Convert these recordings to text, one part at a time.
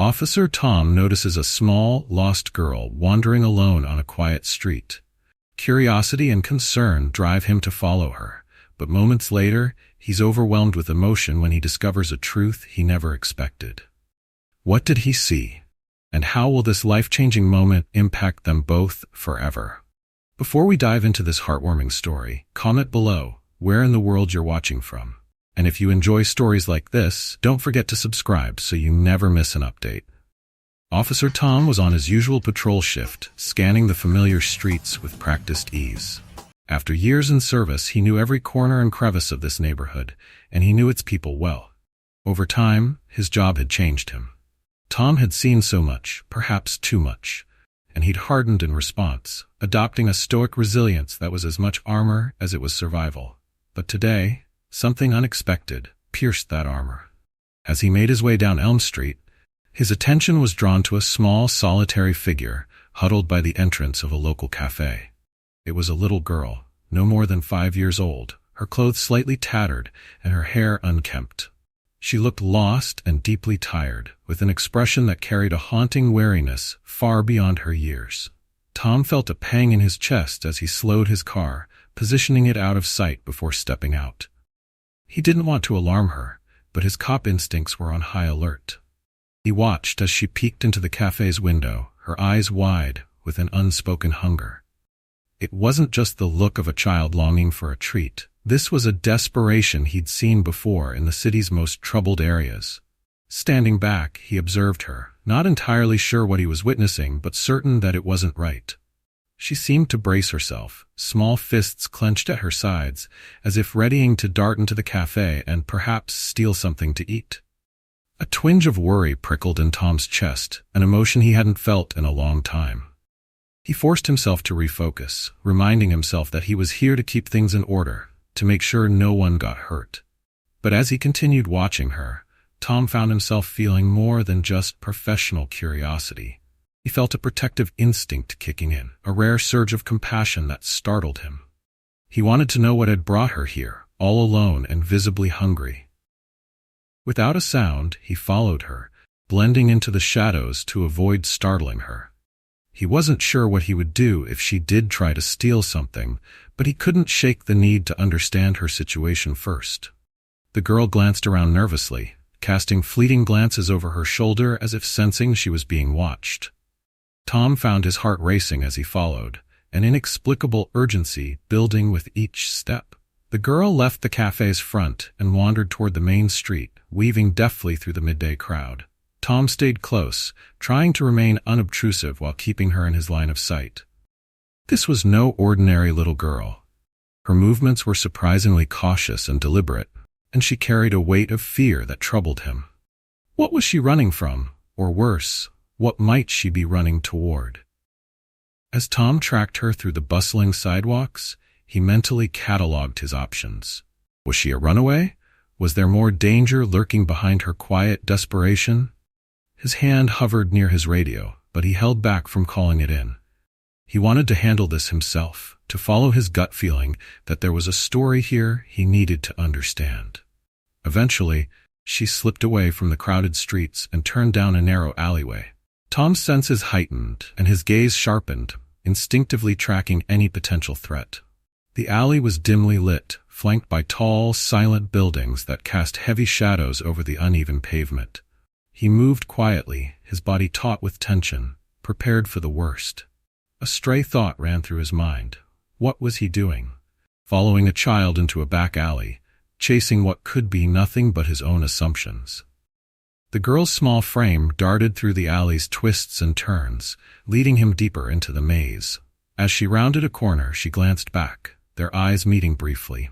Officer Tom notices a small, lost girl wandering alone on a quiet street. Curiosity and concern drive him to follow her, but moments later, he's overwhelmed with emotion when he discovers a truth he never expected. What did he see? And how will this life-changing moment impact them both forever? Before we dive into this heartwarming story, comment below where in the world you're watching from. And if you enjoy stories like this, don't forget to subscribe so you never miss an update. Officer Tom was on his usual patrol shift, scanning the familiar streets with practiced ease. After years in service, he knew every corner and crevice of this neighborhood, and he knew its people well. Over time, his job had changed him. Tom had seen so much, perhaps too much, and he'd hardened in response, adopting a stoic resilience that was as much armor as it was survival. But today, something unexpected pierced that armor. As he made his way down Elm Street, his attention was drawn to a small, solitary figure huddled by the entrance of a local cafe. It was a little girl, no more than 5 years old, her clothes slightly tattered and her hair unkempt. She looked lost and deeply tired, with an expression that carried a haunting wariness far beyond her years. Tom felt a pang in his chest as he slowed his car, positioning it out of sight before stepping out. He didn't want to alarm her, but his cop instincts were on high alert. He watched as she peeked into the cafe's window, her eyes wide with an unspoken hunger. It wasn't just the look of a child longing for a treat. This was a desperation he'd seen before in the city's most troubled areas. Standing back, he observed her, not entirely sure what he was witnessing, but certain that it wasn't right. She seemed to brace herself, small fists clenched at her sides, as if readying to dart into the cafe and perhaps steal something to eat. A twinge of worry prickled in Tom's chest, an emotion he hadn't felt in a long time. He forced himself to refocus, reminding himself that he was here to keep things in order, to make sure no one got hurt. But as he continued watching her, Tom found himself feeling more than just professional curiosity. He felt a protective instinct kicking in, a rare surge of compassion that startled him. He wanted to know what had brought her here, all alone and visibly hungry. Without a sound, he followed her, blending into the shadows to avoid startling her. He wasn't sure what he would do if she did try to steal something, but he couldn't shake the need to understand her situation first. The girl glanced around nervously, casting fleeting glances over her shoulder as if sensing she was being watched. Tom found his heart racing as he followed, an inexplicable urgency building with each step. The girl left the cafe's front and wandered toward the main street, weaving deftly through the midday crowd. Tom stayed close, trying to remain unobtrusive while keeping her in his line of sight. This was no ordinary little girl. Her movements were surprisingly cautious and deliberate, and she carried a weight of fear that troubled him. What was she running from? Or worse, what might she be running toward? As Tom tracked her through the bustling sidewalks, he mentally catalogued his options. Was she a runaway? Was there more danger lurking behind her quiet desperation? His hand hovered near his radio, but he held back from calling it in. He wanted to handle this himself, to follow his gut feeling that there was a story here he needed to understand. Eventually, she slipped away from the crowded streets and turned down a narrow alleyway. Tom's senses heightened and his gaze sharpened, instinctively tracking any potential threat. The alley was dimly lit, flanked by tall, silent buildings that cast heavy shadows over the uneven pavement. He moved quietly, his body taut with tension, prepared for the worst. A stray thought ran through his mind. What was he doing? Following a child into a back alley, chasing what could be nothing but his own assumptions. The girl's small frame darted through the alley's twists and turns, leading him deeper into the maze. As she rounded a corner, she glanced back, their eyes meeting briefly.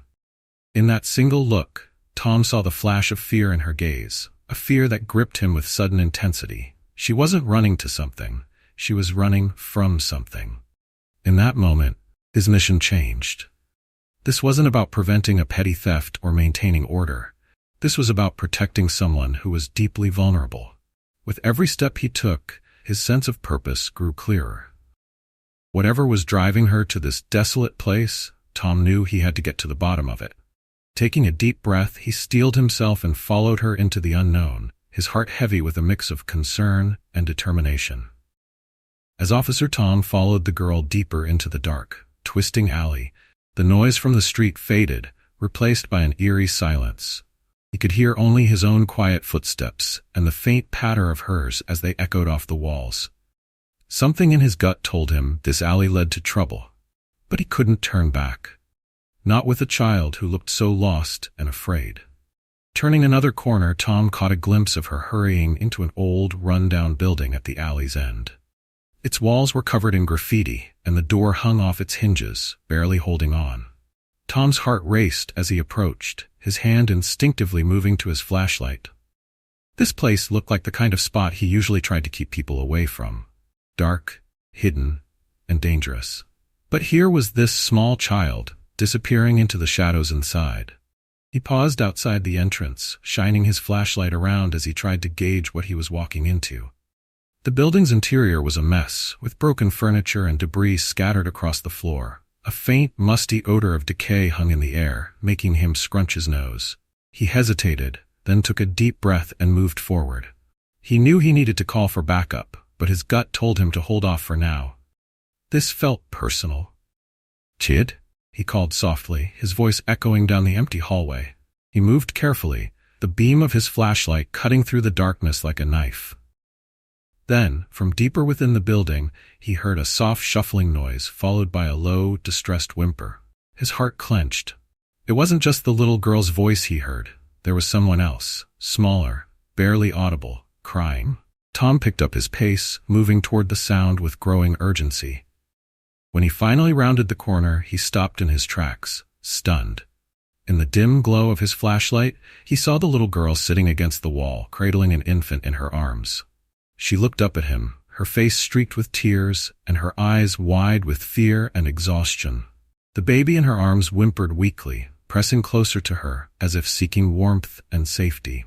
In that single look, Tom saw the flash of fear in her gaze, a fear that gripped him with sudden intensity. She wasn't running to something, she was running from something. In that moment, his mission changed. This wasn't about preventing a petty theft or maintaining order. This was about protecting someone who was deeply vulnerable. With every step he took, his sense of purpose grew clearer. Whatever was driving her to this desolate place, Tom knew he had to get to the bottom of it. Taking a deep breath, he steeled himself and followed her into the unknown, his heart heavy with a mix of concern and determination. As Officer Tom followed the girl deeper into the dark, twisting alley, the noise from the street faded, replaced by an eerie silence. He could hear only his own quiet footsteps and the faint patter of hers as they echoed off the walls. Something in his gut told him this alley led to trouble, but he couldn't turn back. Not with a child who looked so lost and afraid. Turning another corner, Tom caught a glimpse of her hurrying into an old, run-down building at the alley's end. Its walls were covered in graffiti, and the door hung off its hinges, barely holding on. Tom's heart raced as he approached, his hand instinctively moving to his flashlight. This place looked like the kind of spot he usually tried to keep people away from. Dark, hidden, and dangerous. But here was this small child, disappearing into the shadows inside. He paused outside the entrance, shining his flashlight around as he tried to gauge what he was walking into. The building's interior was a mess, with broken furniture and debris scattered across the floor. A faint, musty odor of decay hung in the air, making him scrunch his nose. He hesitated, then took a deep breath and moved forward. He knew he needed to call for backup, but his gut told him to hold off for now. This felt personal. "Kid?" he called softly, his voice echoing down the empty hallway. He moved carefully, the beam of his flashlight cutting through the darkness like a knife. Then, from deeper within the building, he heard a soft shuffling noise followed by a low, distressed whimper. His heart clenched. It wasn't just the little girl's voice he heard. There was someone else, smaller, barely audible, crying. Tom picked up his pace, moving toward the sound with growing urgency. When he finally rounded the corner, he stopped in his tracks, stunned. In the dim glow of his flashlight, he saw the little girl sitting against the wall, cradling an infant in her arms. She looked up at him, her face streaked with tears and her eyes wide with fear and exhaustion. The baby in her arms whimpered weakly, pressing closer to her as if seeking warmth and safety.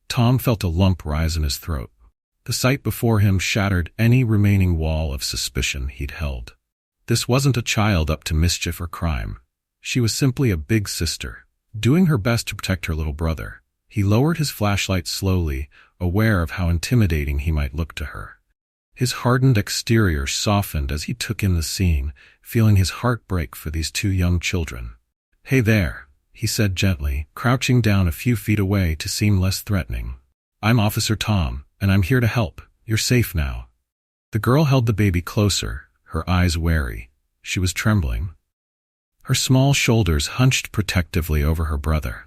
Tom felt a lump rise in his throat. The sight before him shattered any remaining wall of suspicion he'd held. This wasn't a child up to mischief or crime. She was simply a big sister, doing her best to protect her little brother. He lowered his flashlight slowly, aware of how intimidating he might look to her. His hardened exterior softened as he took in the scene, feeling his heart break for these two young children. "Hey there," he said gently, crouching down a few feet away to seem less threatening. "I'm Officer Tom, and I'm here to help. You're safe now." The girl held the baby closer, her eyes wary. She was trembling. Her small shoulders hunched protectively over her brother.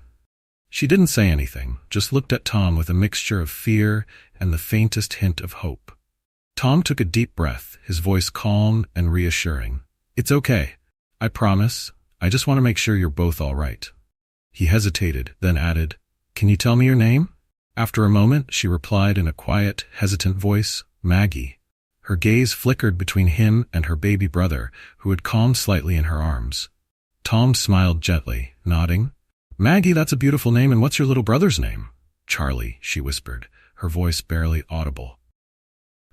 She didn't say anything, just looked at Tom with a mixture of fear and the faintest hint of hope. Tom took a deep breath, his voice calm and reassuring. "It's okay. I promise. I just want to make sure you're both all right." He hesitated, then added, "Can you tell me your name?" After a moment, she replied in a quiet, hesitant voice, "Maggie." Her gaze flickered between him and her baby brother, who had calmed slightly in her arms. Tom smiled gently, nodding. "Maggie, that's a beautiful name, and what's your little brother's name?" "Charlie," she whispered, her voice barely audible.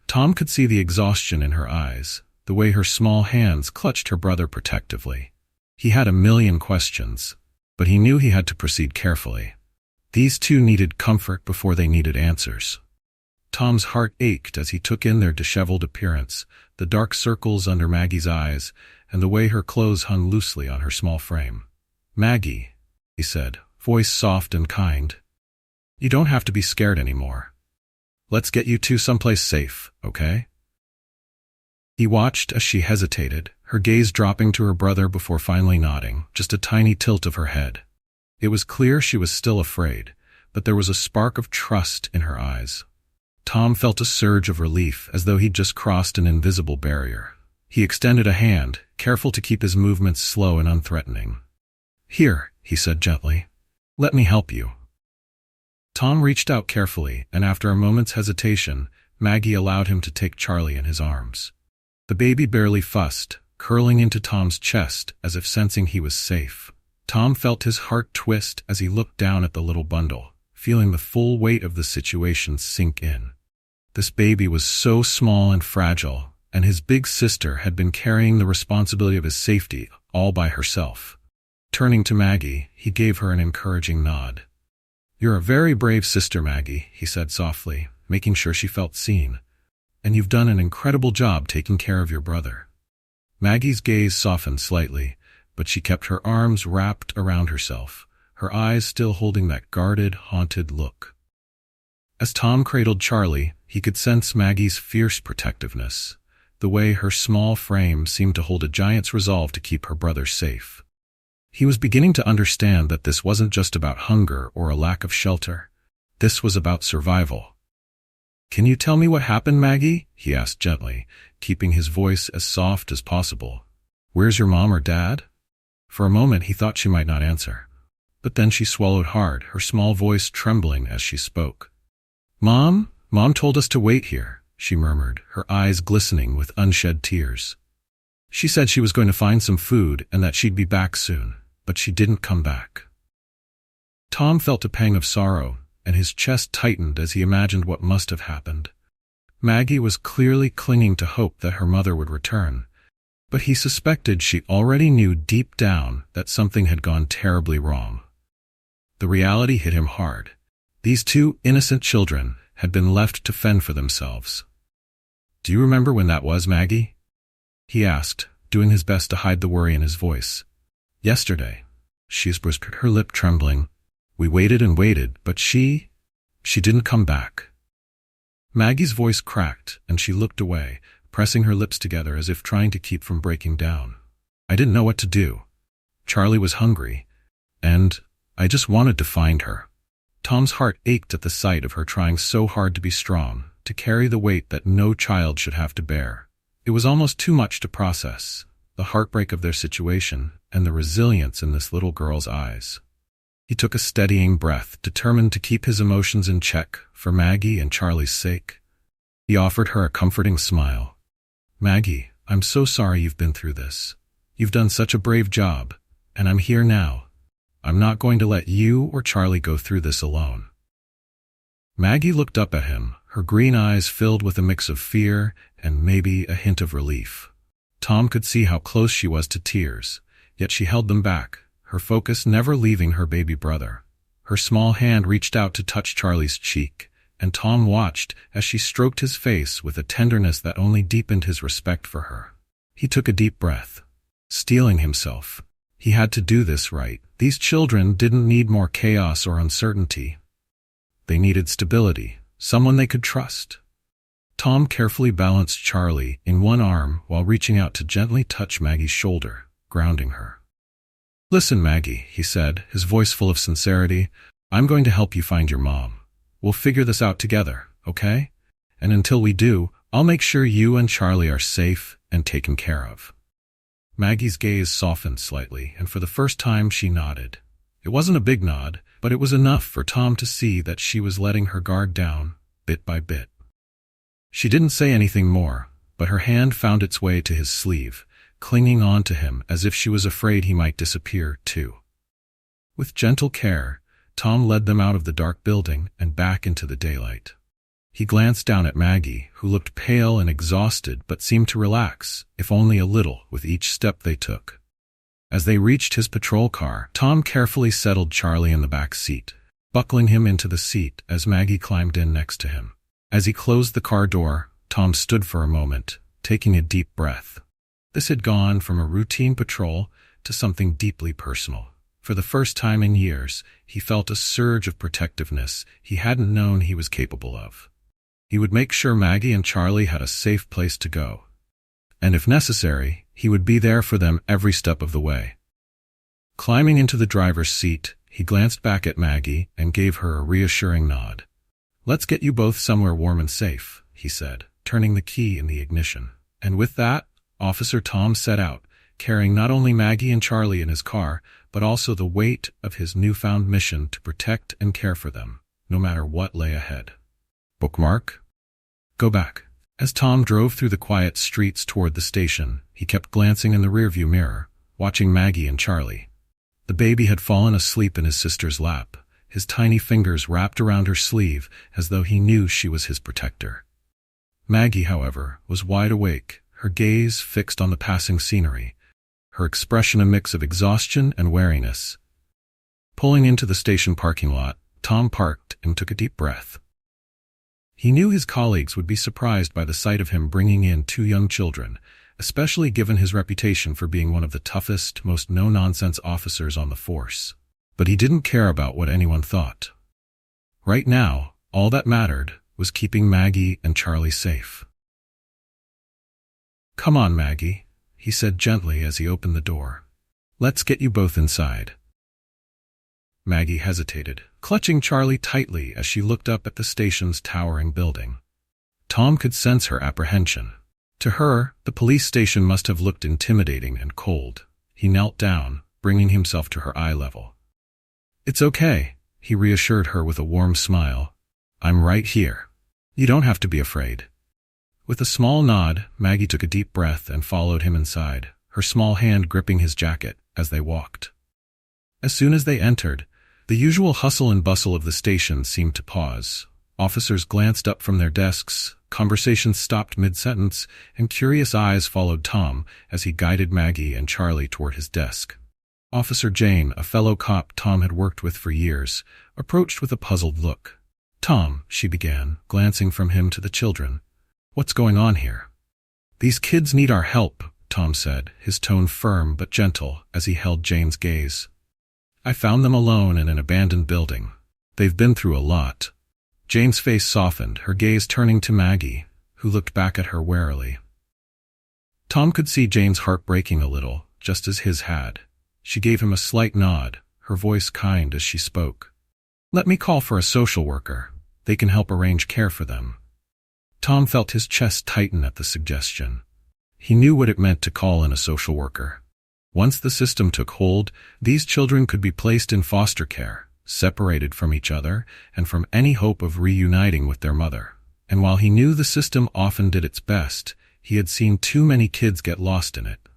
Tom could see the exhaustion in her eyes, the way her small hands clutched her brother protectively. He had a million questions, but he knew he had to proceed carefully. These two needed comfort before they needed answers. Tom's heart ached as he took in their disheveled appearance, the dark circles under Maggie's eyes, and the way her clothes hung loosely on her small frame. "Maggie," he said, voice soft and kind. "You don't have to be scared anymore. Let's get you two someplace safe, okay?" He watched as she hesitated, her gaze dropping to her brother before finally nodding, just a tiny tilt of her head. It was clear she was still afraid, but there was a spark of trust in her eyes. Tom felt a surge of relief, as though he'd just crossed an invisible barrier. He extended a hand, careful to keep his movements slow and unthreatening. "Here," he said gently. "Let me help you." Tom reached out carefully, and after a moment's hesitation, Maggie allowed him to take Charlie in his arms. The baby barely fussed, curling into Tom's chest as if sensing he was safe. Tom felt his heart twist as he looked down at the little bundle, feeling the full weight of the situation sink in. This baby was so small and fragile, and his big sister had been carrying the responsibility of his safety all by herself. Turning to Maggie, he gave her an encouraging nod. "You're a very brave sister, Maggie," he said softly, making sure she felt seen. "And you've done an incredible job taking care of your brother." Maggie's gaze softened slightly, but she kept her arms wrapped around herself, her eyes still holding that guarded, haunted look. As Tom cradled Charlie, he could sense Maggie's fierce protectiveness, the way her small frame seemed to hold a giant's resolve to keep her brother safe. He was beginning to understand that this wasn't just about hunger or a lack of shelter. This was about survival. "Can you tell me what happened, Maggie?" he asked gently, keeping his voice as soft as possible. "Where's your mom or dad?" For a moment he thought she might not answer. But then she swallowed hard, her small voice trembling as she spoke. Mom told us to wait here," she murmured, her eyes glistening with unshed tears. "She said she was going to find some food and that she'd be back soon, but she didn't come back." Tom felt a pang of sorrow, and his chest tightened as he imagined what must have happened. Maggie was clearly clinging to hope that her mother would return, but he suspected she already knew deep down that something had gone terribly wrong. The reality hit him hard. These two innocent children had been left to fend for themselves. "Do you remember when that was, Maggie?" he asked, doing his best to hide the worry in his voice. "Yesterday," she whispered, her lip trembling. "We waited and waited, but she didn't come back." Maggie's voice cracked, and she looked away, pressing her lips together as if trying to keep from breaking down. "I didn't know what to do. Charlie was hungry, and I just wanted to find her." Tom's heart ached at the sight of her trying so hard to be strong, to carry the weight that no child should have to bear. It was almost too much to process, the heartbreak of their situation and the resilience in this little girl's eyes. He took a steadying breath, determined to keep his emotions in check for Maggie and Charlie's sake. He offered her a comforting smile. "Maggie, I'm so sorry you've been through this. You've done such a brave job, and I'm here now. I'm not going to let you or Charlie go through this alone." Maggie looked up at him, her green eyes filled with a mix of fear and maybe a hint of relief. Tom could see how close she was to tears, yet she held them back, her focus never leaving her baby brother. Her small hand reached out to touch Charlie's cheek, and Tom watched as she stroked his face with a tenderness that only deepened his respect for her. He took a deep breath, steeling himself. He had to do this right. These children didn't need more chaos or uncertainty. They needed stability, someone they could trust. Tom carefully balanced Charlie in one arm while reaching out to gently touch Maggie's shoulder, grounding her. "Listen, Maggie," he said, his voice full of sincerity, "I'm going to help you find your mom. We'll figure this out together, okay? And until we do, I'll make sure you and Charlie are safe and taken care of." Maggie's gaze softened slightly, and for the first time she nodded. It wasn't a big nod, but it was enough for Tom to see that she was letting her guard down, bit by bit. She didn't say anything more, but her hand found its way to his sleeve, clinging on to him as if she was afraid he might disappear, too. With gentle care, Tom led them out of the dark building and back into the daylight. He glanced down at Maggie, who looked pale and exhausted but seemed to relax, if only a little, with each step they took. As they reached his patrol car, Tom carefully settled Charlie in the back seat, buckling him into the seat as Maggie climbed in next to him. As he closed the car door, Tom stood for a moment, taking a deep breath. This had gone from a routine patrol to something deeply personal. For the first time in years, he felt a surge of protectiveness he hadn't known he was capable of. He would make sure Maggie and Charlie had a safe place to go. And if necessary, he would be there for them every step of the way. Climbing into the driver's seat, he glanced back at Maggie and gave her a reassuring nod. "Let's get you both somewhere warm and safe," he said, turning the key in the ignition. And with that, Officer Tom set out, carrying not only Maggie and Charlie in his car, but also the weight of his newfound mission to protect and care for them, no matter what lay ahead. Bookmark? Go back. As Tom drove through the quiet streets toward the station, he kept glancing in the rearview mirror, watching Maggie and Charlie. The baby had fallen asleep in his sister's lap, his tiny fingers wrapped around her sleeve as though he knew she was his protector. Maggie, however, was wide awake, her gaze fixed on the passing scenery, her expression a mix of exhaustion and wariness. Pulling into the station parking lot, Tom parked and took a deep breath. He knew his colleagues would be surprised by the sight of him bringing in 2 young children, especially given his reputation for being one of the toughest, most no-nonsense officers on the force. But he didn't care about what anyone thought. Right now, all that mattered was keeping Maggie and Charlie safe. "Come on, Maggie," he said gently as he opened the door. "Let's get you both inside." Maggie hesitated, clutching Charlie tightly as she looked up at the station's towering building. Tom could sense her apprehension. To her, the police station must have looked intimidating and cold. He knelt down, bringing himself to her eye level. "It's okay," he reassured her with a warm smile. "I'm right here. You don't have to be afraid." With a small nod, Maggie took a deep breath and followed him inside, her small hand gripping his jacket as they walked. As soon as they entered, the usual hustle and bustle of the station seemed to pause. Officers glanced up from their desks, conversations stopped mid-sentence, and curious eyes followed Tom as he guided Maggie and Charlie toward his desk. Officer Jane, a fellow cop Tom had worked with for years, approached with a puzzled look. "Tom," she began, glancing from him to the children. "What's going on here?" "These kids need our help," Tom said, his tone firm but gentle as he held Jane's gaze. "I found them alone in an abandoned building. They've been through a lot." Jane's face softened, her gaze turning to Maggie, who looked back at her warily. Tom could see Jane's heart breaking a little, just as his had. She gave him a slight nod, her voice kind as she spoke. "Let me call for a social worker. They can help arrange care for them." Tom felt his chest tighten at the suggestion. He knew what it meant to call in a social worker. Once the system took hold, these children could be placed in foster care, separated from each other and from any hope of reuniting with their mother. And while he knew the system often did its best, he had seen too many kids get lost in it.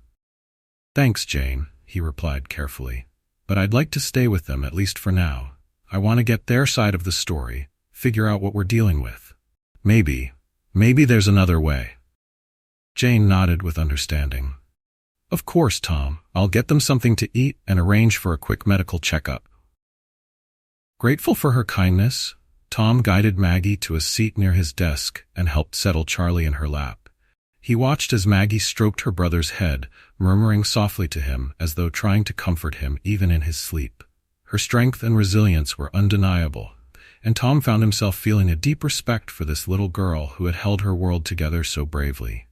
"Thanks, Jane," he replied carefully. "But I'd like to stay with them at least for now. I want to get their side of the story, figure out what we're dealing with. Maybe there's another way." Jane nodded with understanding. "Of course, Tom. I'll get them something to eat and arrange for a quick medical checkup." Grateful for her kindness, Tom guided Maggie to a seat near his desk and helped settle Charlie in her lap. He watched as Maggie stroked her brother's head, murmuring softly to him as though trying to comfort him even in his sleep. Her strength and resilience were undeniable, and Tom found himself feeling a deep respect for this little girl who had held her world together so bravely.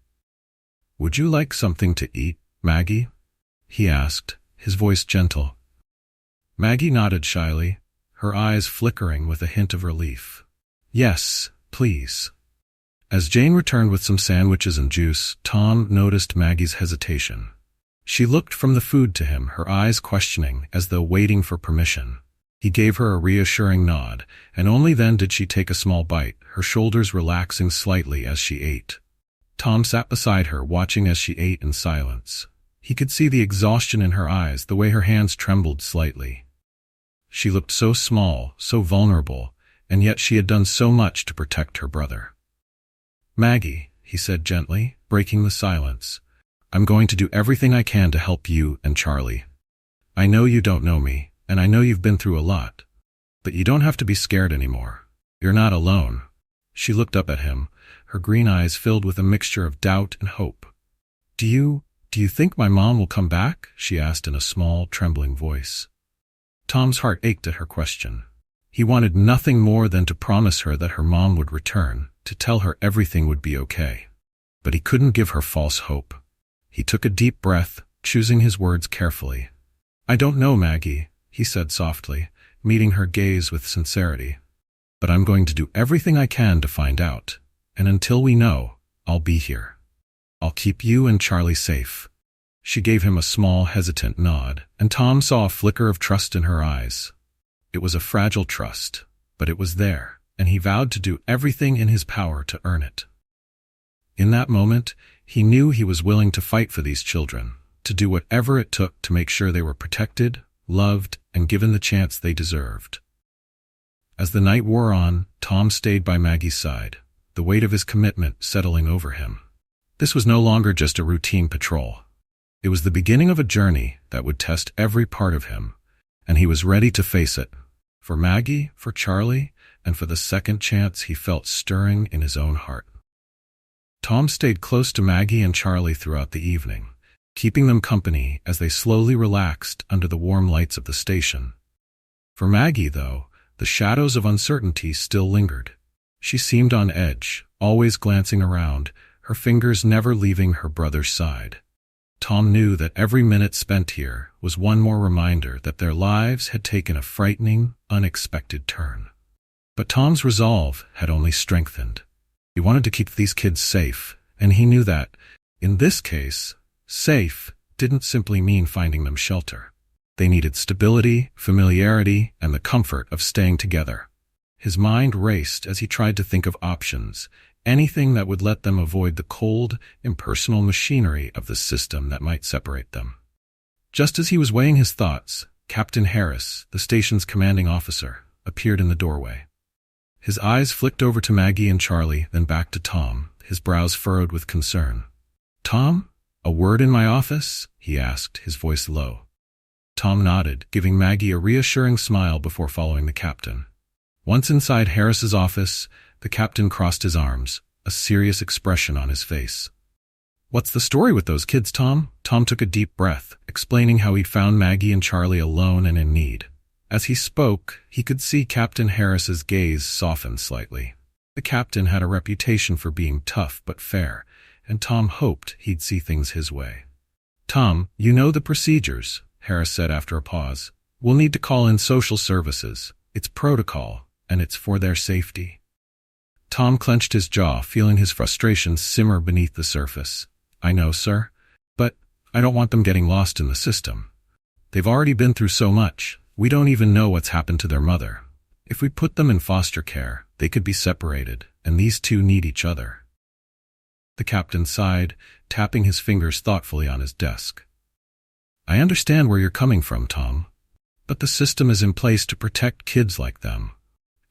"Would you like something to eat, Maggie?" he asked, his voice gentle. Maggie nodded shyly, her eyes flickering with a hint of relief. "Yes, please." As Jane returned with some sandwiches and juice, Tom noticed Maggie's hesitation. She looked from the food to him, her eyes questioning as though waiting for permission. He gave her a reassuring nod, and only then did she take a small bite, her shoulders relaxing slightly as she ate. Tom sat beside her, watching as she ate in silence. He could see the exhaustion in her eyes, the way her hands trembled slightly. She looked so small, so vulnerable, and yet she had done so much to protect her brother. "Maggie," he said gently, breaking the silence, "I'm going to do everything I can to help you and Charlie. I know you don't know me, and I know you've been through a lot. But you don't have to be scared anymore. You're not alone." She looked up at him, her green eyes filled with a mixture of doubt and hope. Do you think my mom will come back?" she asked in a small, trembling voice. Tom's heart ached at her question. He wanted nothing more than to promise her that her mom would return, to tell her everything would be okay. But he couldn't give her false hope. He took a deep breath, choosing his words carefully. "I don't know, Maggie," he said softly, meeting her gaze with sincerity. "But I'm going to do everything I can to find out. And until we know, I'll be here. I'll keep you and Charlie safe." She gave him a small, hesitant nod, and Tom saw a flicker of trust in her eyes. It was a fragile trust, but it was there, and he vowed to do everything in his power to earn it. In that moment, he knew he was willing to fight for these children, to do whatever it took to make sure they were protected, loved, and given the chance they deserved. As the night wore on, Tom stayed by Maggie's side, the weight of his commitment settling over him. This was no longer just a routine patrol. It was the beginning of a journey that would test every part of him, and he was ready to face it, For Maggie, for Charlie, and for the second chance he felt stirring in his own heart. Tom stayed close to Maggie and Charlie throughout the evening, keeping them company as they slowly relaxed under the warm lights of the station. For Maggie, though, the shadows of uncertainty still lingered. She seemed on edge, always glancing around, her fingers never leaving her brother's side. Tom knew that every minute spent here was one more reminder that their lives had taken a frightening, unexpected turn. But Tom's resolve had only strengthened. He wanted to keep these kids safe, and he knew that, in this case, safe didn't simply mean finding them shelter. They needed stability, familiarity, and the comfort of staying together. His mind raced as he tried to think of options, anything that would let them avoid the cold, impersonal machinery of the system that might separate them. Just as he was weighing his thoughts, Captain Harris, the station's commanding officer, appeared in the doorway. His eyes flicked over to Maggie and Charlie, then back to Tom, his brows furrowed with concern. "Tom, a word in my office?" he asked, his voice low. Tom nodded, giving Maggie a reassuring smile before following the captain. Once inside Harris's office, the captain crossed his arms, a serious expression on his face. "What's the story with those kids, Tom?" Tom took a deep breath, explaining how he'd found Maggie and Charlie alone and in need. As he spoke, he could see Captain Harris's gaze soften slightly. The captain had a reputation for being tough but fair, and Tom hoped he'd see things his way. "Tom, you know the procedures," Harris said after a pause. "We'll need to call in social services. It's protocol, and it's for their safety." Tom clenched his jaw, feeling his frustration simmer beneath the surface. "I know, sir, but I don't want them getting lost in the system. They've already been through so much. We don't even know what's happened to their mother. If we put them in foster care, they could be separated, and these two need each other." The captain sighed, tapping his fingers thoughtfully on his desk. "I understand where you're coming from, Tom, but the system is in place to protect kids like them.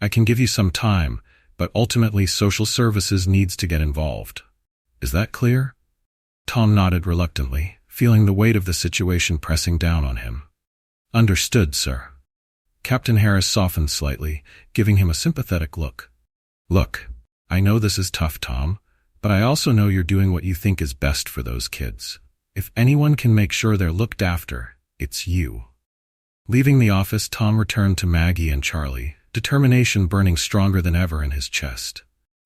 I can give you some time, but ultimately social services needs to get involved. Is that clear?" Tom nodded reluctantly, feeling the weight of the situation pressing down on him. "Understood, sir." Captain Harris softened slightly, giving him a sympathetic look. "Look, I know this is tough, Tom, but I also know you're doing what you think is best for those kids. If anyone can make sure they're looked after, it's you." Leaving the office, Tom returned to Maggie and Charlie, determination burning stronger than ever in his chest.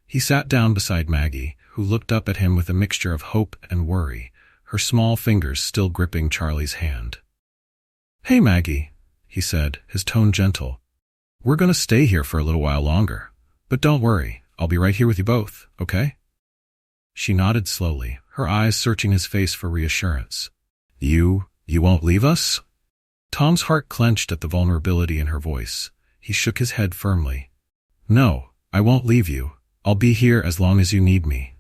He sat down beside Maggie, who looked up at him with a mixture of hope and worry, her small fingers still gripping Charlie's hand. "Hey, Maggie," he said, his tone gentle. "We're going to stay here for a little while longer. But don't worry, I'll be right here with you both, okay?" She nodded slowly, her eyes searching his face for reassurance. You won't leave us?" Tom's heart clenched at the vulnerability in her voice. He shook his head firmly. "No, I won't leave you. I'll be here as long as you need me."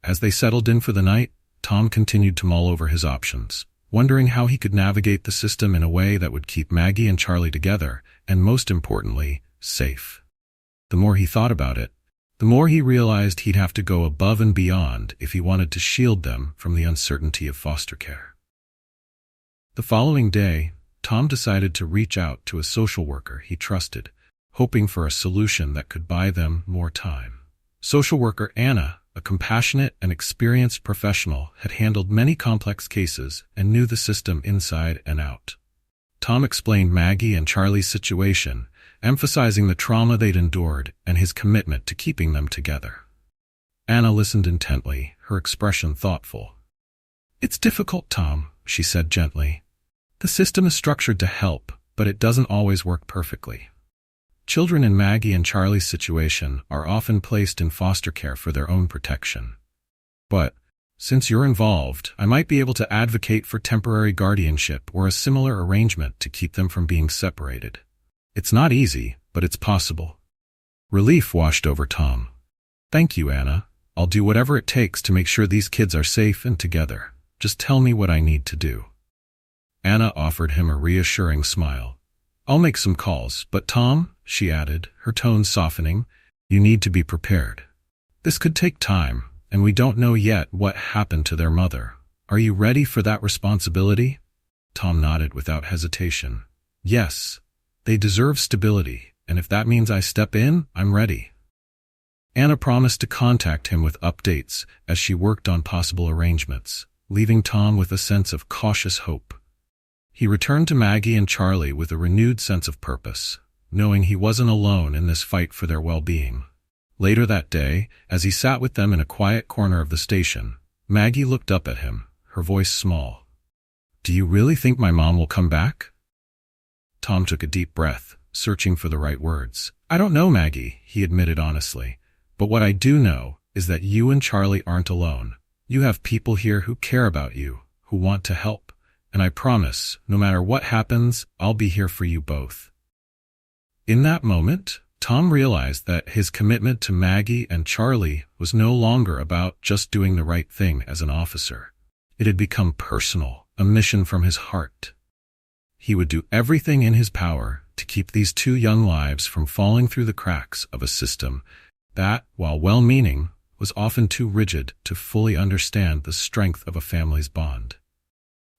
As they settled in for the night, Tom continued to mull over his options, wondering how he could navigate the system in a way that would keep Maggie and Charlie together, and most importantly, safe. The more he thought about it, the more he realized he'd have to go above and beyond if he wanted to shield them from the uncertainty of foster care. The following day, Tom decided to reach out to a social worker he trusted, hoping for a solution that could buy them more time. Social worker Anna, a compassionate and experienced professional, had handled many complex cases and knew the system inside and out. Tom explained Maggie and Charlie's situation, emphasizing the trauma they'd endured and his commitment to keeping them together. Anna listened intently, her expression thoughtful. "It's difficult, Tom," she said gently. "The system is structured to help, but it doesn't always work perfectly. Children in Maggie and Charlie's situation are often placed in foster care for their own protection. But, since you're involved, I might be able to advocate for temporary guardianship or a similar arrangement to keep them from being separated. It's not easy, but it's possible." Relief washed over Tom. "Thank you, Anna. I'll do whatever it takes to make sure these kids are safe and together. Just tell me what I need to do." Anna offered him a reassuring smile. "I'll make some calls, but Tom," she added, her tone softening, "you need to be prepared. This could take time, and we don't know yet what happened to their mother. Are you ready for that responsibility?" Tom nodded without hesitation. "Yes, They deserve stability, and if that means I step in, I'm ready. Anna promised to contact him with updates as she worked on possible arrangements, leaving Tom with a sense of cautious hope. He returned to Maggie and Charlie with a renewed sense of purpose, knowing he wasn't alone in this fight for their well-being. Later that day, as he sat with them in a quiet corner of the station, Maggie looked up at him, her voice small. "Do you really think my mom will come back?" Tom took a deep breath, searching for the right words. "I don't know, Maggie," he admitted honestly. "But what I do know is that you and Charlie aren't alone. You have people here who care about you, who want to help. And I promise, no matter what happens, I'll be here for you both." In that moment, Tom realized that his commitment to Maggie and Charlie was no longer about just doing the right thing as an officer. It had become personal, a mission from his heart. He would do everything in his power to keep these two young lives from falling through the cracks of a system that, while well-meaning, was often too rigid to fully understand the strength of a family's bond.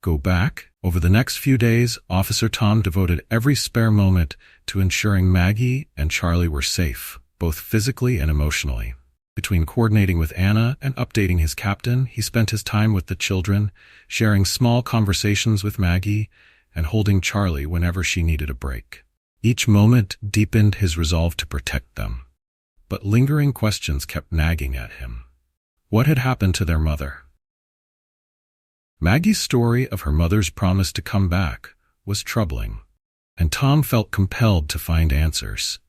Go back. Over the next few days, Officer Tom devoted every spare moment to ensuring Maggie and Charlie were safe, both physically and emotionally. Between coordinating with Anna and updating his captain, he spent his time with the children, sharing small conversations with Maggie, and holding Charlie whenever she needed a break. Each moment deepened his resolve to protect them. But lingering questions kept nagging at him. What had happened to their mother? Maggie's story of her mother's promise to come back was troubling, and Tom felt compelled to find answers.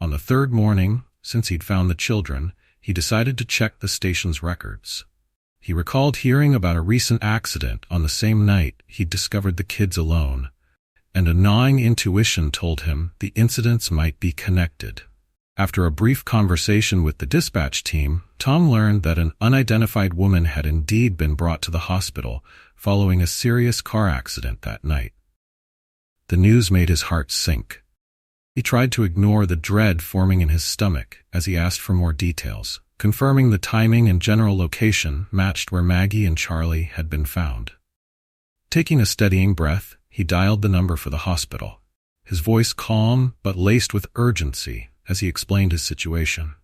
On the third morning, since he'd found the children, he decided to check the station's records. He recalled hearing about a recent accident on the same night he'd discovered the kids alone, and a gnawing intuition told him the incidents might be connected. After a brief conversation with the dispatch team, Tom learned that an unidentified woman had indeed been brought to the hospital following a serious car accident that night. The news made his heart sink. He tried to ignore the dread forming in his stomach as he asked for more details, confirming the timing and general location matched where Maggie and Charlie had been found. Taking a steadying breath, he dialed the number for the hospital, his voice calm but laced with urgency as he explained his situation.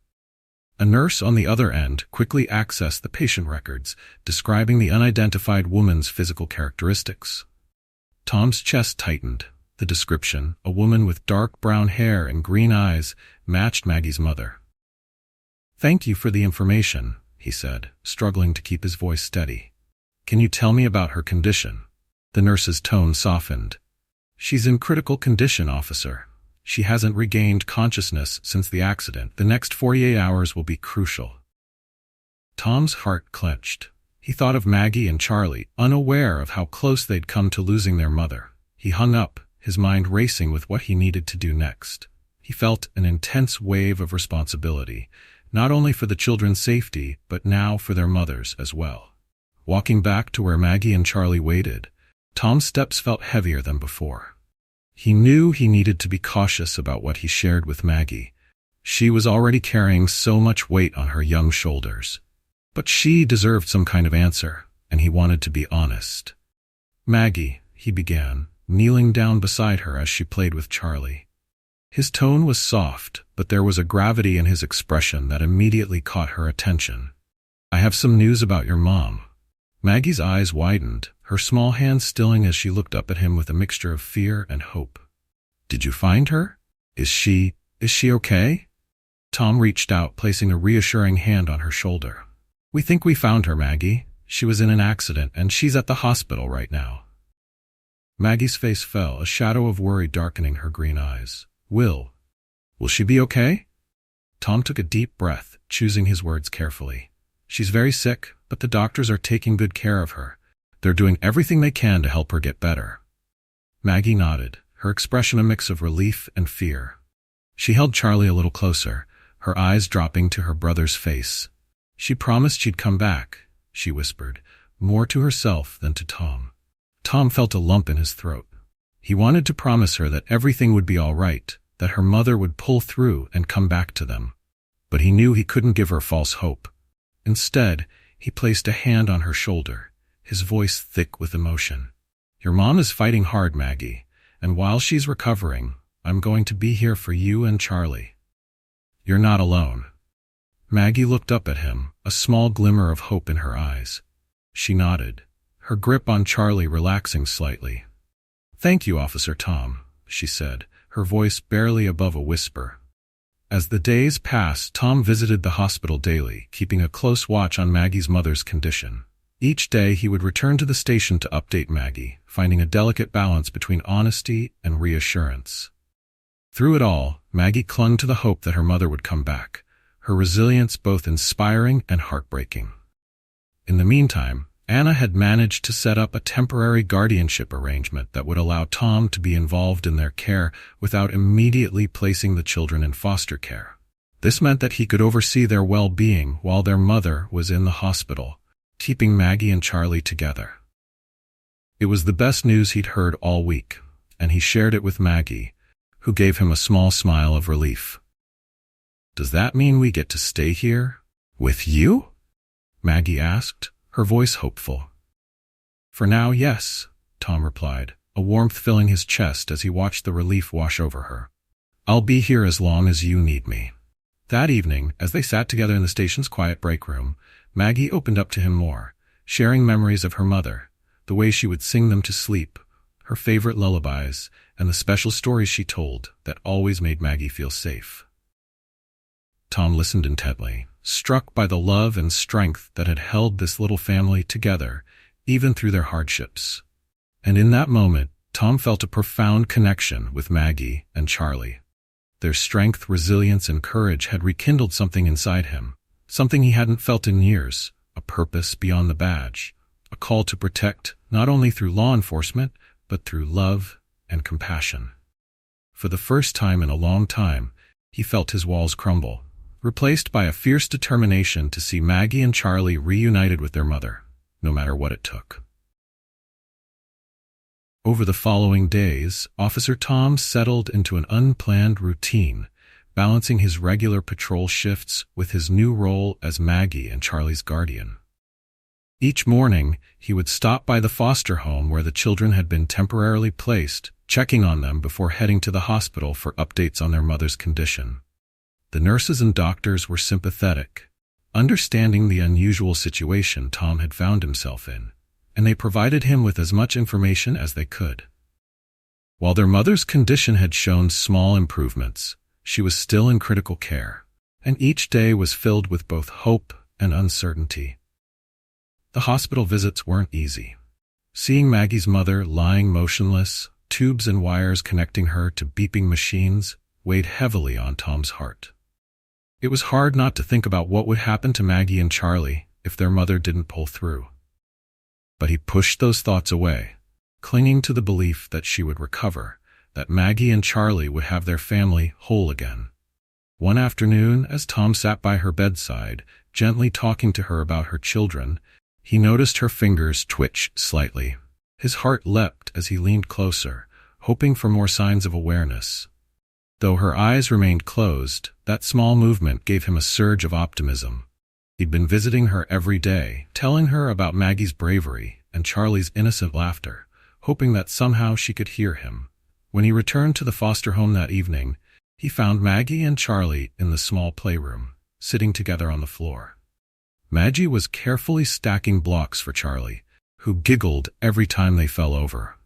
A nurse on the other end quickly accessed the patient records, describing the unidentified woman's physical characteristics. Tom's chest tightened. The description, a woman with dark brown hair and green eyes, matched Maggie's mother. "Thank you for the information," he said, struggling to keep his voice steady. "Can you tell me about her condition?" The nurse's tone softened. "She's in critical condition, officer. She hasn't regained consciousness since the accident. The next 48 hours will be crucial." Tom's heart clenched. He thought of Maggie and Charlie, unaware of how close they'd come to losing their mother. He hung up, his mind racing with what he needed to do next. He felt an intense wave of responsibility, not only for the children's safety, but now for their mothers as well. Walking back to where Maggie and Charlie waited, Tom's steps felt heavier than before. He knew he needed to be cautious about what he shared with Maggie. She was already carrying so much weight on her young shoulders. But she deserved some kind of answer, and he wanted to be honest. "Maggie," he began, kneeling down beside her as she played with Charlie. His tone was soft, but there was a gravity in his expression that immediately caught her attention. "I have some news about your mom." Maggie's eyes widened, her small hands stilling as she looked up at him with a mixture of fear and hope. "Did you find her? Is she okay?" Tom reached out, placing a reassuring hand on her shoulder. "We think we found her, Maggie. She was in an accident, and she's at the hospital right now." Maggie's face fell, a shadow of worry darkening her green eyes. Will she be okay?" Tom took a deep breath, choosing his words carefully. "She's very sick, but the doctors are taking good care of her. They're doing everything they can to help her get better." Maggie nodded, her expression a mix of relief and fear. She held Charlie a little closer, her eyes dropping to her brother's face. "She promised she'd come back," she whispered, more to herself than to Tom. Tom felt a lump in his throat. He wanted to promise her that everything would be all right, that her mother would pull through and come back to them. But he knew he couldn't give her false hope. Instead, he placed a hand on her shoulder, his voice thick with emotion. "Your mom is fighting hard, Maggie, and while she's recovering, I'm going to be here for you and Charlie. You're not alone." Maggie looked up at him, a small glimmer of hope in her eyes. She nodded, her grip on Charlie relaxing slightly. "Thank you, Officer Tom," she said, her voice barely above a whisper. As the days passed, Tom visited the hospital daily, keeping a close watch on Maggie's mother's condition. Each day he would return to the station to update Maggie, finding a delicate balance between honesty and reassurance. Through it all, Maggie clung to the hope that her mother would come back, her resilience both inspiring and heartbreaking. In the meantime, Anna had managed to set up a temporary guardianship arrangement that would allow Tom to be involved in their care without immediately placing the children in foster care. This meant that he could oversee their well-being while their mother was in the hospital, keeping Maggie and Charlie together. It was the best news he'd heard all week, and he shared it with Maggie, who gave him a small smile of relief. "Does that mean we get to stay here? With you?" Maggie asked, her voice hopeful. "For now, yes," Tom replied, a warmth filling his chest as he watched the relief wash over her. "I'll be here as long as you need me." That evening, as they sat together in the station's quiet break room, Maggie opened up to him more, sharing memories of her mother, the way she would sing them to sleep, her favorite lullabies, and the special stories she told that always made Maggie feel safe. Tom listened intently, struck by the love and strength that had held this little family together, even through their hardships. And in that moment, Tom felt a profound connection with Maggie and Charlie. Their strength, resilience, and courage had rekindled something inside him, something he hadn't felt in years, a purpose beyond the badge, a call to protect not only through law enforcement, but through love and compassion. For the first time in a long time, he felt his walls crumble, replaced by a fierce determination to see Maggie and Charlie reunited with their mother, no matter what it took. Over the following days, Officer Tom settled into an unplanned routine, balancing his regular patrol shifts with his new role as Maggie and Charlie's guardian. Each morning, he would stop by the foster home where the children had been temporarily placed, checking on them before heading to the hospital for updates on their mother's condition. The nurses and doctors were sympathetic, understanding the unusual situation Tom had found himself in, and they provided him with as much information as they could. While their mother's condition had shown small improvements, she was still in critical care, and each day was filled with both hope and uncertainty. The hospital visits weren't easy. Seeing Maggie's mother lying motionless, tubes and wires connecting her to beeping machines, weighed heavily on Tom's heart. It was hard not to think about what would happen to Maggie and Charlie if their mother didn't pull through. But he pushed those thoughts away, clinging to the belief that she would recover, that Maggie and Charlie would have their family whole again. One afternoon, as Tom sat by her bedside, gently talking to her about her children, he noticed her fingers twitch slightly. His heart leapt as he leaned closer, hoping for more signs of awareness. Though her eyes remained closed, that small movement gave him a surge of optimism. He'd been visiting her every day, telling her about Maggie's bravery and Charlie's innocent laughter, hoping that somehow she could hear him. When he returned to the foster home that evening, he found Maggie and Charlie in the small playroom, sitting together on the floor. Maggie was carefully stacking blocks for Charlie, who giggled every time they fell over.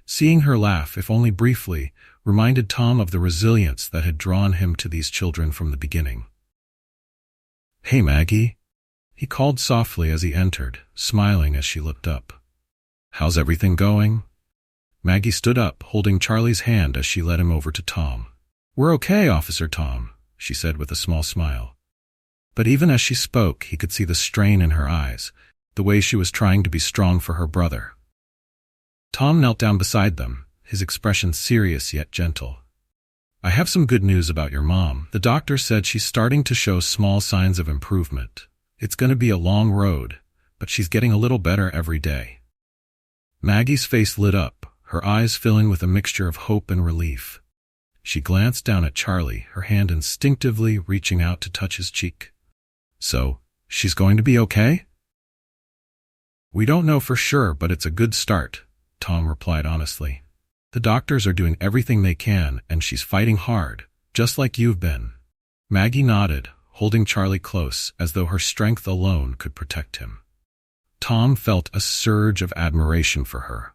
Seeing her laugh, if only briefly, reminded Tom of the resilience that had drawn him to these children from the beginning. "Hey, Maggie," he called softly as he entered, smiling as she looked up. "How's everything going?" Maggie stood up, holding Charlie's hand as she led him over to Tom. "We're okay, Officer Tom," she said with a small smile. But even as she spoke, he could see the strain in her eyes, the way she was trying to be strong for her brother. Tom knelt down beside them, his expression serious yet gentle. "I have some good news about your mom. The doctor said she's starting to show small signs of improvement. It's going to be a long road, but she's getting a little better every day." Maggie's face lit up, her eyes filling with a mixture of hope and relief. She glanced down at Charlie, her hand instinctively reaching out to touch his cheek. "So, she's going to be okay?" "We don't know for sure, but it's a good start," Tom replied honestly. The doctors are doing everything they can, and she's fighting hard, just like you've been." Maggie nodded, holding Charlie close as though her strength alone could protect him. Tom felt a surge of admiration for her.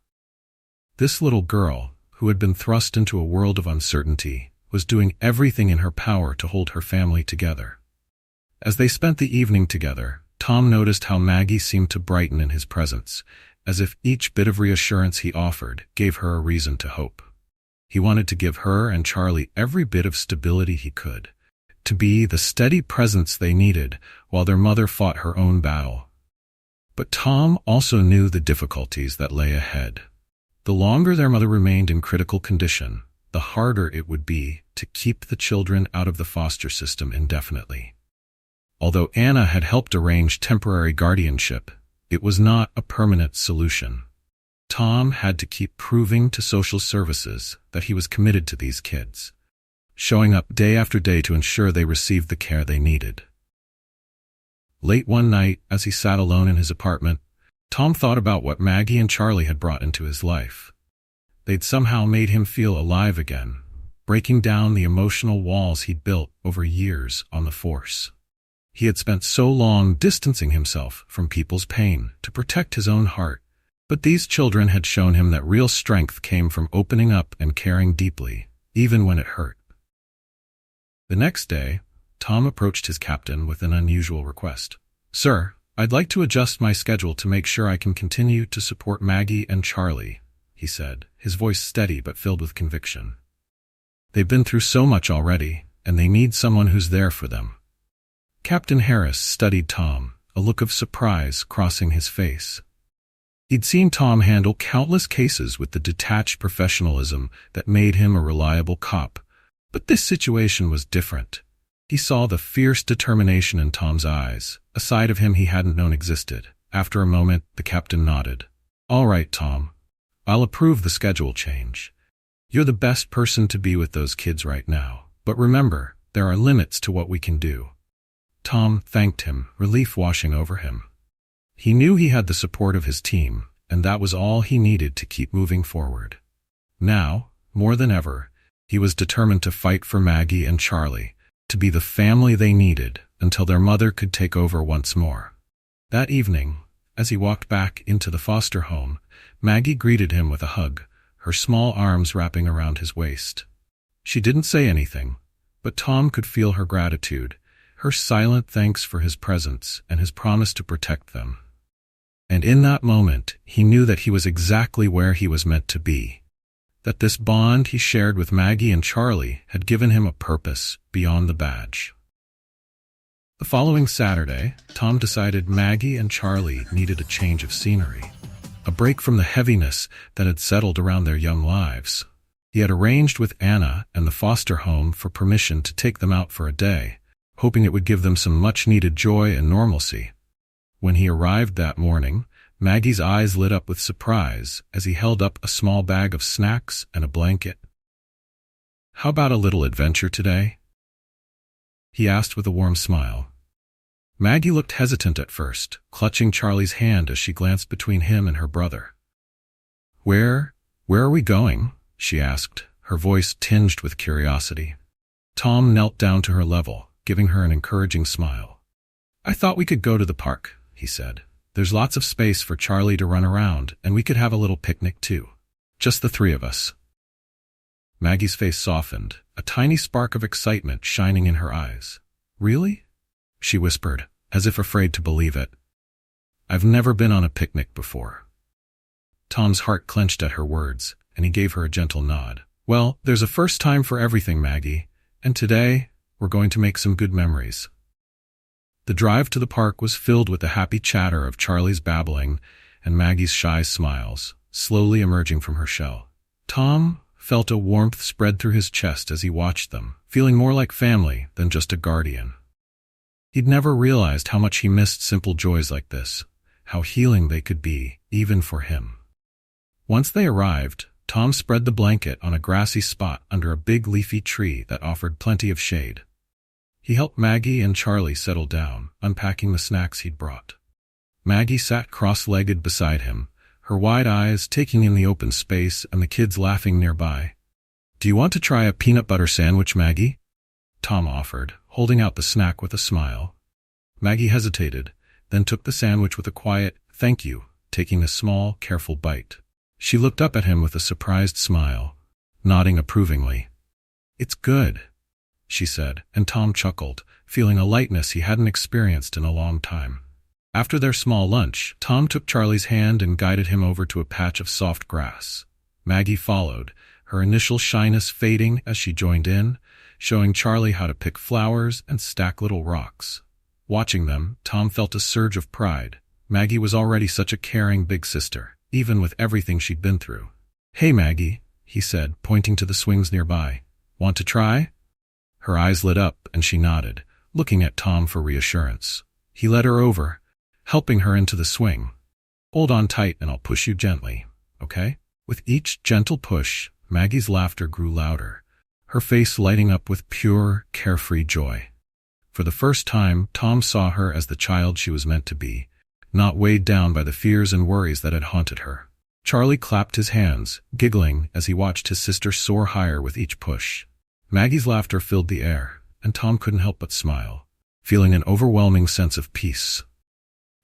This little girl, who had been thrust into a world of uncertainty, was doing everything in her power to hold her family together. As they spent the evening together, Tom noticed how Maggie seemed to brighten in his presence, as if each bit of reassurance he offered gave her a reason to hope. He wanted to give her and Charlie every bit of stability he could, to be the steady presence they needed while their mother fought her own battle. But Tom also knew the difficulties that lay ahead. The longer their mother remained in critical condition, the harder it would be to keep the children out of the foster system indefinitely. Although Anna had helped arrange temporary guardianship, it was not a permanent solution. Tom had to keep proving to social services that he was committed to these kids, showing up day after day to ensure they received the care they needed. Late one night, as he sat alone in his apartment, Tom thought about what Maggie and Charlie had brought into his life. They'd somehow made him feel alive again, breaking down the emotional walls he'd built over years on the force. He had spent so long distancing himself from people's pain to protect his own heart, but these children had shown him that real strength came from opening up and caring deeply, even when it hurt. The next day, Tom approached his captain with an unusual request. "Sir, I'd like to adjust my schedule to make sure I can continue to support Maggie and Charlie," he said, his voice steady but filled with conviction. "They've been through so much already, and they need someone who's there for them." Captain Harris studied Tom, a look of surprise crossing his face. He'd seen Tom handle countless cases with the detached professionalism that made him a reliable cop, but this situation was different. He saw the fierce determination in Tom's eyes, a side of him he hadn't known existed. After a moment, the captain nodded. "All right, Tom. I'll approve the schedule change. You're the best person to be with those kids right now, but remember, there are limits to what we can do." Tom thanked him, relief washing over him. He knew he had the support of his team, and that was all he needed to keep moving forward. Now, more than ever, he was determined to fight for Maggie and Charlie, to be the family they needed until their mother could take over once more. That evening, as he walked back into the foster home, Maggie greeted him with a hug, her small arms wrapping around his waist. She didn't say anything, but Tom could feel her gratitude, her silent thanks for his presence and his promise to protect them. And in that moment, he knew that he was exactly where he was meant to be, that this bond he shared with Maggie and Charlie had given him a purpose beyond the badge. The following Saturday, Tom decided Maggie and Charlie needed a change of scenery, a break from the heaviness that had settled around their young lives. He had arranged with Anna and the foster home for permission to take them out for a day, hoping it would give them some much-needed joy and normalcy. When he arrived that morning, Maggie's eyes lit up with surprise as he held up a small bag of snacks and a blanket. "How about a little adventure today?" he asked with a warm smile. Maggie looked hesitant at first, clutching Charlie's hand as she glanced between him and her brother. Where are we going?" she asked, her voice tinged with curiosity. Tom knelt down to her level, giving her an encouraging smile. "I thought we could go to the park," he said. "There's lots of space for Charlie to run around, and we could have a little picnic too. Just the three of us." Maggie's face softened, a tiny spark of excitement shining in her eyes. "Really?" she whispered, as if afraid to believe it. "I've never been on a picnic before." Tom's heart clenched at her words, and he gave her a gentle nod. "Well, there's a first time for everything, Maggie, and today we're going to make some good memories." The drive to the park was filled with the happy chatter of Charlie's babbling and Maggie's shy smiles, slowly emerging from her shell. Tom felt a warmth spread through his chest as he watched them, feeling more like family than just a guardian. He'd never realized how much he missed simple joys like this, how healing they could be, even for him. Once they arrived, Tom spread the blanket on a grassy spot under a big leafy tree that offered plenty of shade. He helped Maggie and Charlie settle down, unpacking the snacks he'd brought. Maggie sat cross-legged beside him, her wide eyes taking in the open space and the kids laughing nearby. "Do you want to try a peanut butter sandwich, Maggie?" Tom offered, holding out the snack with a smile. Maggie hesitated, then took the sandwich with a quiet, "Thank you," taking a small, careful bite. She looked up at him with a surprised smile, nodding approvingly. "It's good," she said, and Tom chuckled, feeling a lightness he hadn't experienced in a long time. After their small lunch, Tom took Charlie's hand and guided him over to a patch of soft grass. Maggie followed, her initial shyness fading as she joined in, showing Charlie how to pick flowers and stack little rocks. Watching them, Tom felt a surge of pride. Maggie was already such a caring big sister, even with everything she'd been through. "Hey, Maggie," he said, pointing to the swings nearby. "Want to try?" Her eyes lit up and she nodded, looking at Tom for reassurance. He led her over, helping her into the swing. "Hold on tight and I'll push you gently, okay?" With each gentle push, Maggie's laughter grew louder, her face lighting up with pure, carefree joy. For the first time, Tom saw her as the child she was meant to be, not weighed down by the fears and worries that had haunted her. Charlie clapped his hands, giggling as he watched his sister soar higher with each push. Maggie's laughter filled the air, and Tom couldn't help but smile, feeling an overwhelming sense of peace.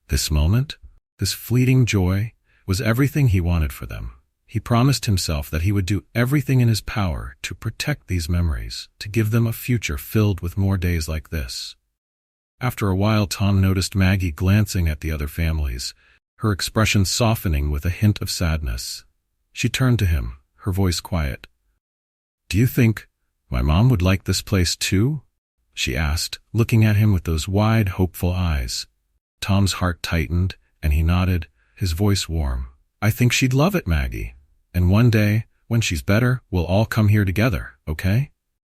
This moment, this fleeting joy, was everything he wanted for them. He promised himself that he would do everything in his power to protect these memories, to give them a future filled with more days like this. After a while, Tom noticed Maggie glancing at the other families, her expression softening with a hint of sadness. She turned to him, her voice quiet. "Do you think my mom would like this place too?" she asked, looking at him with those wide, hopeful eyes. Tom's heart tightened, and he nodded, his voice warm. "I think she'd love it, Maggie. And one day, when she's better, we'll all come here together, okay?"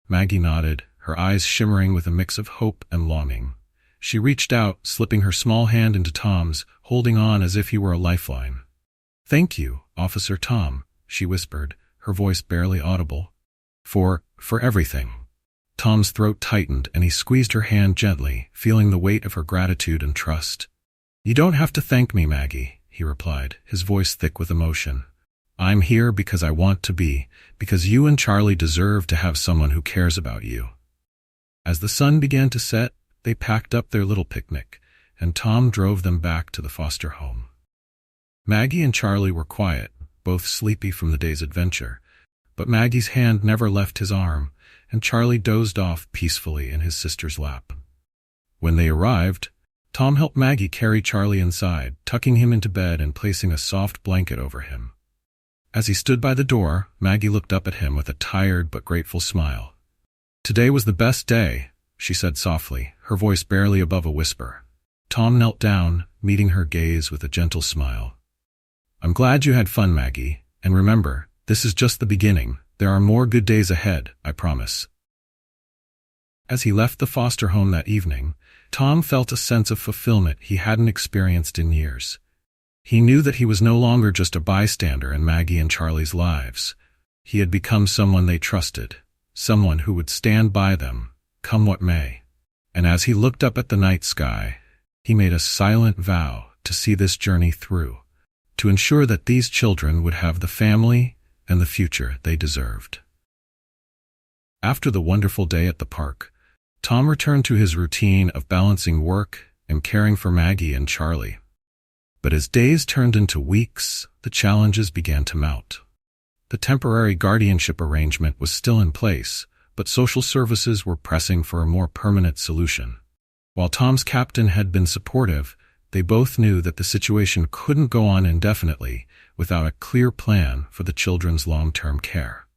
Maggie nodded, her eyes shimmering with a mix of hope and longing. She reached out, slipping her small hand into Tom's, holding on as if he were a lifeline. "Thank you, Officer Tom," she whispered, her voice barely audible. For everything." Tom's throat tightened and he squeezed her hand gently, feeling the weight of her gratitude and trust. "You don't have to thank me, Maggie," he replied, his voice thick with emotion. "I'm here because I want to be, because you and Charlie deserve to have someone who cares about you." As the sun began to set, they packed up their little picnic, and Tom drove them back to the foster home. Maggie and Charlie were quiet, both sleepy from the day's adventure, but Maggie's hand never left his arm, and Charlie dozed off peacefully in his sister's lap. When they arrived, Tom helped Maggie carry Charlie inside, tucking him into bed and placing a soft blanket over him. As he stood by the door, Maggie looked up at him with a tired but grateful smile. "Today was the best day," she said softly, her voice barely above a whisper. Tom knelt down, meeting her gaze with a gentle smile. "I'm glad you had fun, Maggie, and remember, this is just the beginning. There are more good days ahead, I promise." As he left the foster home that evening, Tom felt a sense of fulfillment he hadn't experienced in years. He knew that he was no longer just a bystander in Maggie and Charlie's lives. He had become someone they trusted, someone who would stand by them, come what may. And as he looked up at the night sky, he made a silent vow to see this journey through, to ensure that these children would have the family and the future they deserved. After the wonderful day at the park, Tom returned to his routine of balancing work and caring for Maggie and Charlie. But as days turned into weeks, the challenges began to mount. The temporary guardianship arrangement was still in place, but social services were pressing for a more permanent solution. While Tom's captain had been supportive, they both knew that the situation couldn't go on indefinitely without a clear plan for the children's long-term care.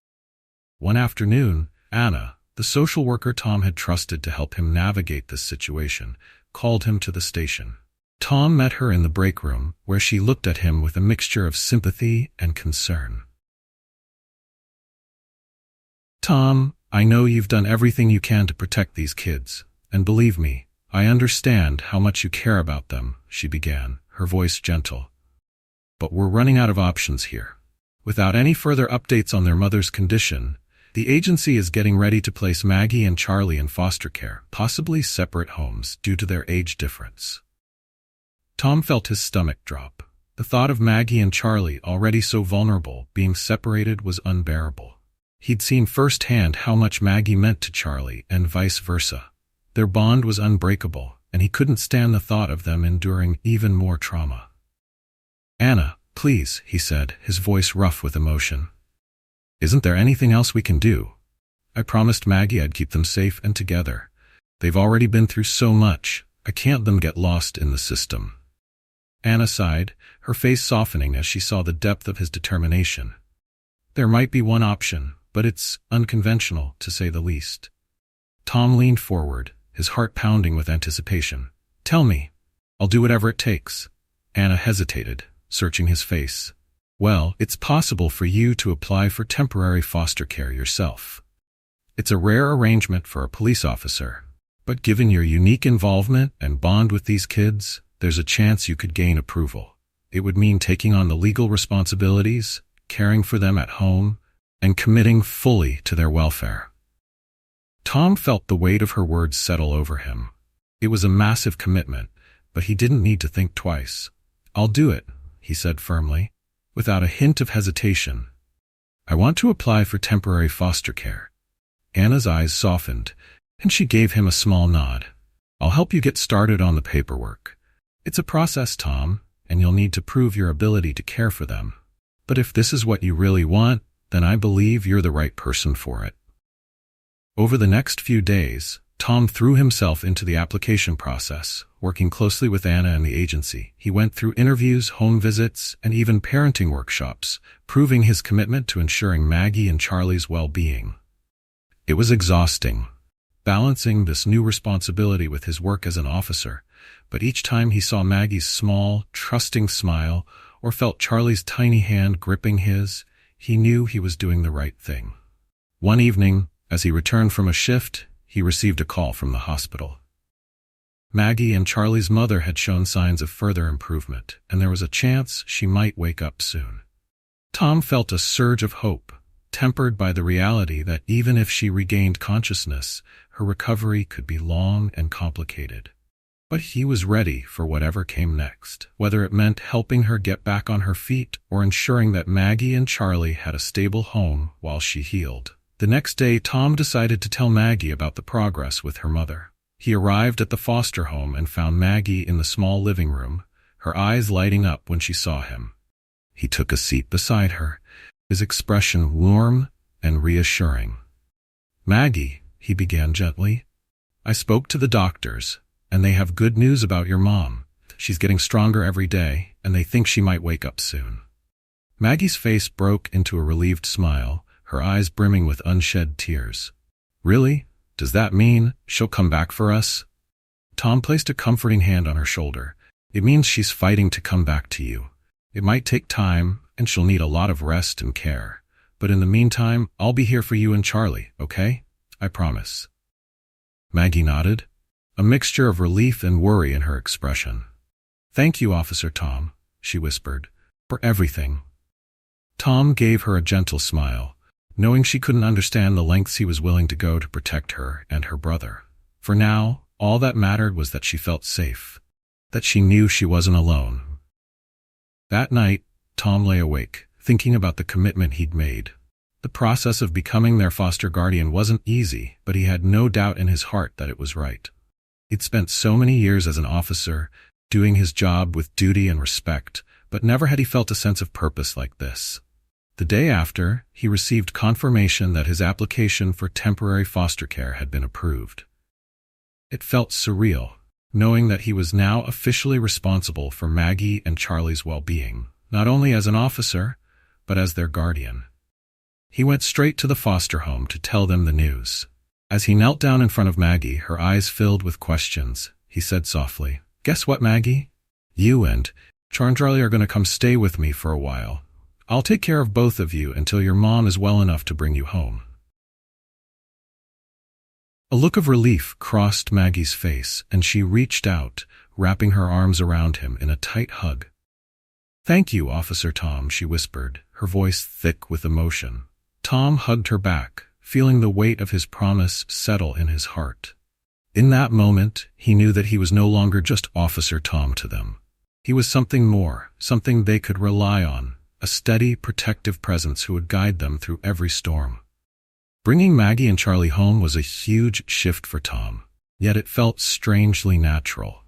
One afternoon, Anna, the social worker Tom had trusted to help him navigate this situation, called him to the station. Tom met her in the break room, where she looked at him with a mixture of sympathy and concern. "Tom, I know you've done everything you can to protect these kids, and believe me, I understand how much you care about them," she began, her voice gentle. "But we're running out of options here. Without any further updates on their mother's condition, the agency is getting ready to place Maggie and Charlie in foster care, possibly separate homes due to their age difference." Tom felt his stomach drop. The thought of Maggie and Charlie, already so vulnerable, being separated was unbearable. He'd seen firsthand how much Maggie meant to Charlie, and vice versa. Their bond was unbreakable, and he couldn't stand the thought of them enduring even more trauma. "Anna, please," he said, his voice rough with emotion. "Isn't there anything else we can do? I promised Maggie I'd keep them safe and together. They've already been through so much. I can't let them get lost in the system." Anna sighed, her face softening as she saw the depth of his determination. "There might be one option, but it's unconventional, to say the least." Tom leaned forward, his heart pounding with anticipation. "Tell me. I'll do whatever it takes." Anna hesitated, searching his face. "Well, it's possible for you to apply for temporary foster care yourself. It's a rare arrangement for a police officer, but given your unique involvement and bond with these kids, there's a chance you could gain approval. It would mean taking on the legal responsibilities, caring for them at home, and committing fully to their welfare." Tom felt the weight of her words settle over him. It was a massive commitment, but he didn't need to think twice. "I'll do it," he said firmly, without a hint of hesitation. "I want to apply for temporary foster care." Anna's eyes softened, and she gave him a small nod. "I'll help you get started on the paperwork. It's a process, Tom, and you'll need to prove your ability to care for them. But if this is what you really want, then I believe you're the right person for it." Over the next few days, Tom threw himself into the application process, working closely with Anna and the agency. He went through interviews, home visits, and even parenting workshops, proving his commitment to ensuring Maggie and Charlie's well-being. It was exhausting, balancing this new responsibility with his work as an officer, but each time he saw Maggie's small, trusting smile or felt Charlie's tiny hand gripping his, he knew he was doing the right thing. One evening, as he returned from a shift, he received a call from the hospital. Maggie and Charlie's mother had shown signs of further improvement, and there was a chance she might wake up soon. Tom felt a surge of hope, tempered by the reality that even if she regained consciousness, her recovery could be long and complicated. But he was ready for whatever came next, whether it meant helping her get back on her feet or ensuring that Maggie and Charlie had a stable home while she healed. The next day, Tom decided to tell Maggie about the progress with her mother. He arrived at the foster home and found Maggie in the small living room, her eyes lighting up when she saw him. He took a seat beside her, his expression warm and reassuring. "Maggie," he began gently, "I spoke to the doctors, and they have good news about your mom. She's getting stronger every day, and they think she might wake up soon." Maggie's face broke into a relieved smile, her eyes brimming with unshed tears. "Really? Does that mean she'll come back for us?" Tom placed a comforting hand on her shoulder. "It means she's fighting to come back to you. It might take time, and she'll need a lot of rest and care. But in the meantime, I'll be here for you and Charlie, okay? I promise." Maggie nodded, a mixture of relief and worry in her expression. "Thank you, Officer Tom," she whispered, "for everything." Tom gave her a gentle smile, knowing she couldn't understand the lengths he was willing to go to protect her and her brother. For now, all that mattered was that she felt safe, that she knew she wasn't alone. That night, Tom lay awake, thinking about the commitment he'd made. The process of becoming their foster guardian wasn't easy, but he had no doubt in his heart that it was right. He'd spent so many years as an officer, doing his job with duty and respect, but never had he felt a sense of purpose like this. The day after, he received confirmation that his application for temporary foster care had been approved. It felt surreal, knowing that he was now officially responsible for Maggie and Charlie's well-being, not only as an officer, but as their guardian. He went straight to the foster home to tell them the news. As he knelt down in front of Maggie, her eyes filled with questions, he said softly, "Guess what, Maggie? You and Charlie are going to come stay with me for a while. I'll take care of both of you until your mom is well enough to bring you home." A look of relief crossed Maggie's face, and she reached out, wrapping her arms around him in a tight hug. "Thank you, Officer Tom," she whispered, her voice thick with emotion. Tom hugged her back, feeling the weight of his promise settle in his heart. In that moment, he knew that he was no longer just Officer Tom to them. He was something more, something they could rely on, a steady, protective presence who would guide them through every storm. Bringing Maggie and Charlie home was a huge shift for Tom, yet it felt strangely natural.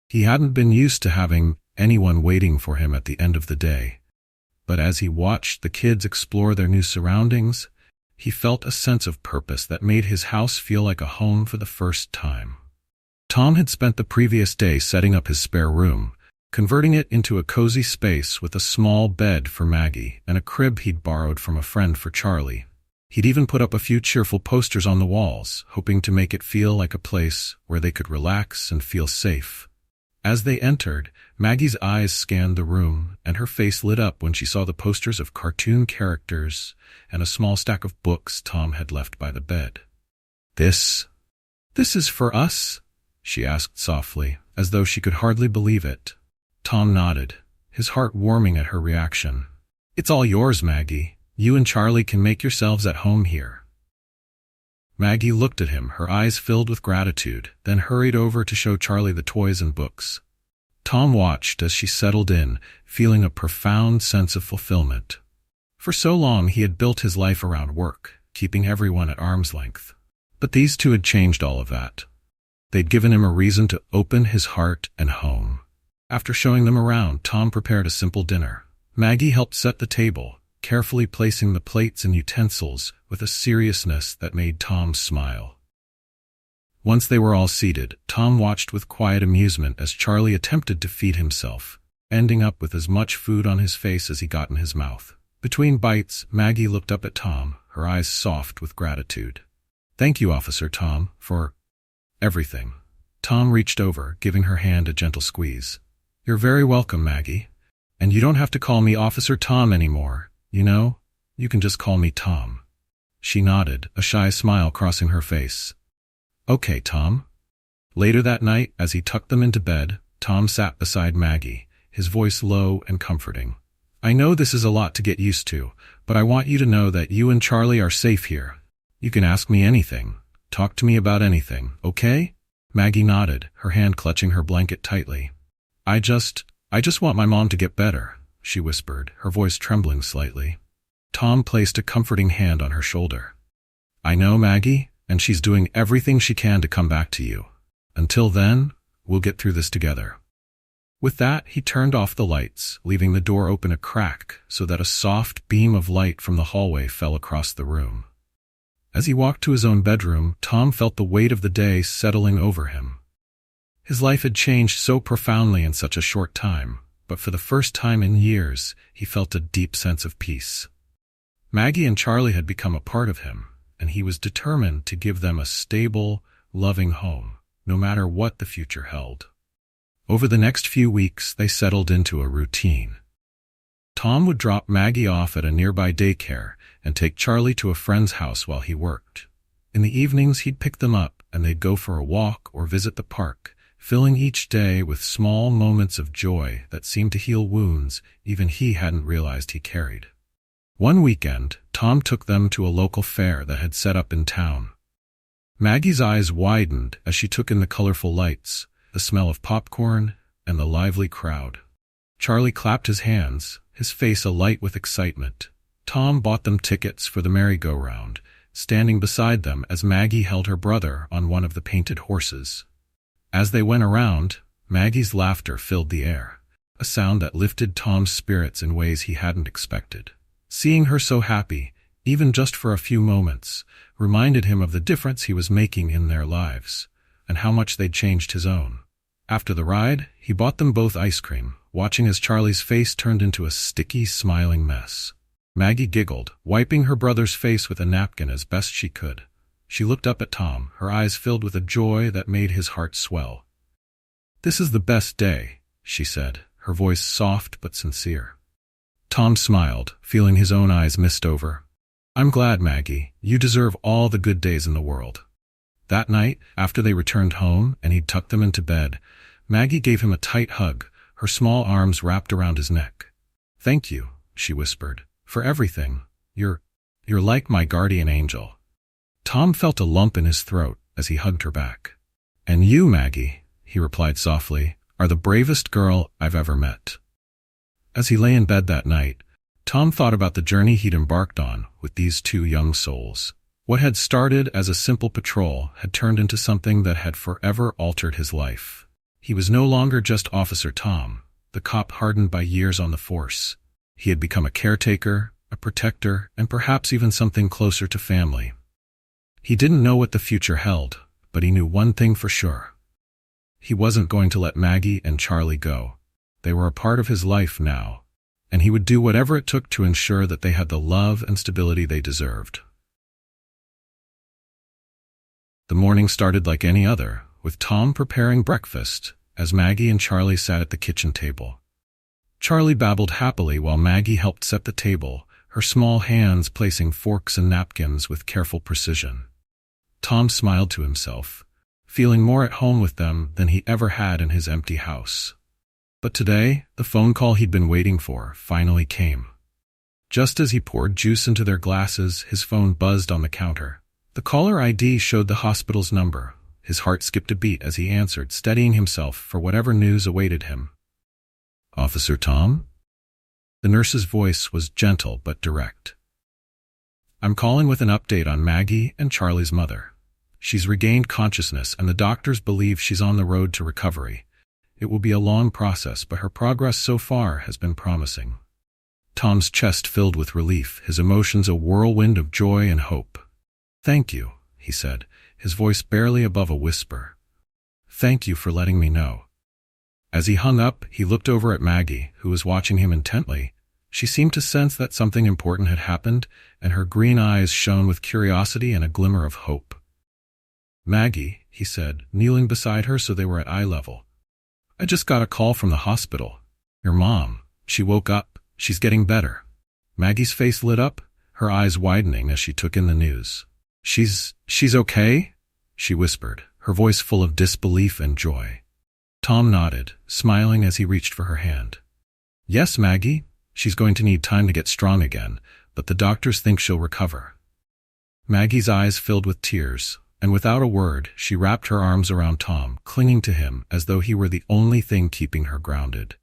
He hadn't been used to having anyone waiting for him at the end of the day. But as he watched the kids explore their new surroundings, he felt a sense of purpose that made his house feel like a home for the first time. Tom had spent the previous day setting up his spare room, converting it into a cozy space with a small bed for Maggie and a crib he'd borrowed from a friend for Charlie. He'd even put up a few cheerful posters on the walls, hoping to make it feel like a place where they could relax and feel safe. As they entered, Maggie's eyes scanned the room, and her face lit up when she saw the posters of cartoon characters and a small stack of books Tom had left by the bed. This is for us?" she asked softly, as though she could hardly believe it. Tom nodded, his heart warming at her reaction. "It's all yours, Maggie. You and Charlie can make yourselves at home here." Maggie looked at him, her eyes filled with gratitude, then hurried over to show Charlie the toys and books. Tom watched as she settled in, feeling a profound sense of fulfillment. For so long he had built his life around work, keeping everyone at arm's length. But these two had changed all of that. They'd given him a reason to open his heart and home. After showing them around, Tom prepared a simple dinner. Maggie helped set the table, carefully placing the plates and utensils with a seriousness that made Tom smile. Once they were all seated, Tom watched with quiet amusement as Charlie attempted to feed himself, ending up with as much food on his face as he got in his mouth. Between bites, Maggie looked up at Tom, her eyes soft with gratitude. "Thank you, Officer Tom, for everything." Tom reached over, giving her hand a gentle squeeze. "You're very welcome, Maggie. And you don't have to call me Officer Tom anymore. You know, you can just call me Tom." She nodded, a shy smile crossing her face. "Okay, Tom." Later that night, as he tucked them into bed, Tom sat beside Maggie, his voice low and comforting. "I know this is a lot to get used to, but I want you to know that you and Charlie are safe here. You can ask me anything. Talk to me about anything, okay?" Maggie nodded, her hand clutching her blanket tightly. I just want my mom to get better," she whispered, her voice trembling slightly. Tom placed a comforting hand on her shoulder. "I know, Maggie, and she's doing everything she can to come back to you. Until then, we'll get through this together." With that, he turned off the lights, leaving the door open a crack so that a soft beam of light from the hallway fell across the room. As he walked to his own bedroom, Tom felt the weight of the day settling over him. His life had changed so profoundly in such a short time, but for the first time in years, he felt a deep sense of peace. Maggie and Charlie had become a part of him, and he was determined to give them a stable, loving home, no matter what the future held. Over the next few weeks, they settled into a routine. Tom would drop Maggie off at a nearby daycare and take Charlie to a friend's house while he worked. In the evenings, he'd pick them up, and they'd go for a walk or visit the park, filling each day with small moments of joy that seemed to heal wounds even he hadn't realized he carried. One weekend, Tom took them to a local fair that had set up in town. Maggie's eyes widened as she took in the colorful lights, the smell of popcorn, and the lively crowd. Charlie clapped his hands, his face alight with excitement. Tom bought them tickets for the merry-go-round, standing beside them as Maggie held her brother on one of the painted horses. As they went around, Maggie's laughter filled the air, a sound that lifted Tom's spirits in ways he hadn't expected. Seeing her so happy, even just for a few moments, reminded him of the difference he was making in their lives, and how much they'd changed his own. After the ride, he bought them both ice cream, watching as Charlie's face turned into a sticky, smiling mess. Maggie giggled, wiping her brother's face with a napkin as best she could. She looked up at Tom, her eyes filled with a joy that made his heart swell. "This is the best day," she said, her voice soft but sincere. Tom smiled, feeling his own eyes mist over. "I'm glad, Maggie. You deserve all the good days in the world." That night, after they returned home and he'd tucked them into bed, Maggie gave him a tight hug, her small arms wrapped around his neck. "Thank you," she whispered, "for everything. You're like my guardian angel." Tom felt a lump in his throat as he hugged her back. "And you, Maggie," he replied softly, are the bravest girl I've ever met." As he lay in bed that night, Tom thought about the journey he'd embarked on with these two young souls. What had started as a simple patrol had turned into something that had forever altered his life. He was no longer just Officer Tom, the cop hardened by years on the force. He had become a caretaker, a protector, and perhaps even something closer to family. He didn't know what the future held, but he knew one thing for sure. He wasn't going to let Maggie and Charlie go. They were a part of his life now, and he would do whatever it took to ensure that they had the love and stability they deserved. The morning started like any other, with Tom preparing breakfast as Maggie and Charlie sat at the kitchen table. Charlie babbled happily while Maggie helped set the table, her small hands placing forks and napkins with careful precision. Tom smiled to himself, feeling more at home with them than he ever had in his empty house. But today, the phone call he'd been waiting for finally came. Just as he poured juice into their glasses, his phone buzzed on the counter. The caller ID showed the hospital's number. His heart skipped a beat as he answered, steadying himself for whatever news awaited him. "Officer Tom?" The nurse's voice was gentle but direct. "I'm calling with an update on Maggie and Charlie's mother. She's regained consciousness and the doctors believe she's on the road to recovery. It will be a long process, but her progress so far has been promising." Tom's chest filled with relief, his emotions a whirlwind of joy and hope. "Thank you," he said, his voice barely above a whisper. "Thank you for letting me know." As he hung up, he looked over at Maggie, who was watching him intently. She seemed to sense that something important had happened, and her green eyes shone with curiosity and a glimmer of hope. "Maggie," he said, kneeling beside her so they were at eye level. "I just got a call from the hospital. Your mom, she woke up. She's getting better." Maggie's face lit up, her eyes widening as she took in the news. She's okay?" she whispered, her voice full of disbelief and joy. Tom nodded, smiling as he reached for her hand. "Yes, Maggie. She's going to need time to get strong again, but the doctors think she'll recover." Maggie's eyes filled with tears, and without a word, she wrapped her arms around Tom, clinging to him as though he were the only thing keeping her grounded.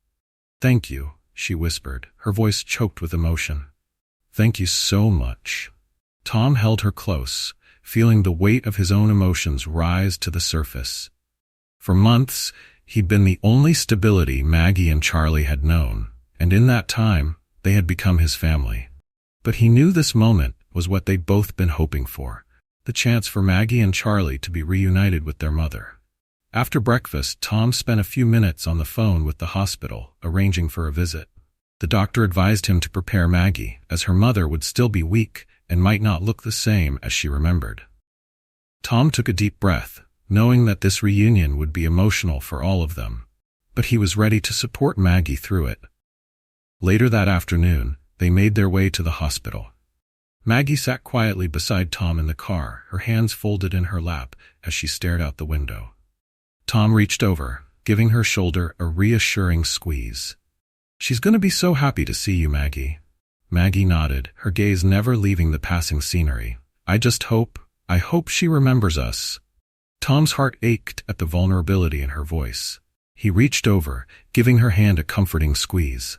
"Thank you," she whispered, her voice choked with emotion. "Thank you so much." Tom held her close, feeling the weight of his own emotions rise to the surface. For months, he'd been the only stability Maggie and Charlie had known, and in that time, they had become his family. But he knew this moment was what they'd both been hoping for, the chance for Maggie and Charlie to be reunited with their mother. After breakfast, Tom spent a few minutes on the phone with the hospital, arranging for a visit. The doctor advised him to prepare Maggie, as her mother would still be weak and might not look the same as she remembered. Tom took a deep breath, knowing that this reunion would be emotional for all of them, but he was ready to support Maggie through it. Later that afternoon, they made their way to the hospital. Maggie sat quietly beside Tom in the car, her hands folded in her lap as she stared out the window. Tom reached over, giving her shoulder a reassuring squeeze. "She's going to be so happy to see you, Maggie." Maggie nodded, her gaze never leaving the passing scenery. I hope she remembers us." Tom's heart ached at the vulnerability in her voice. He reached over, giving her hand a comforting squeeze.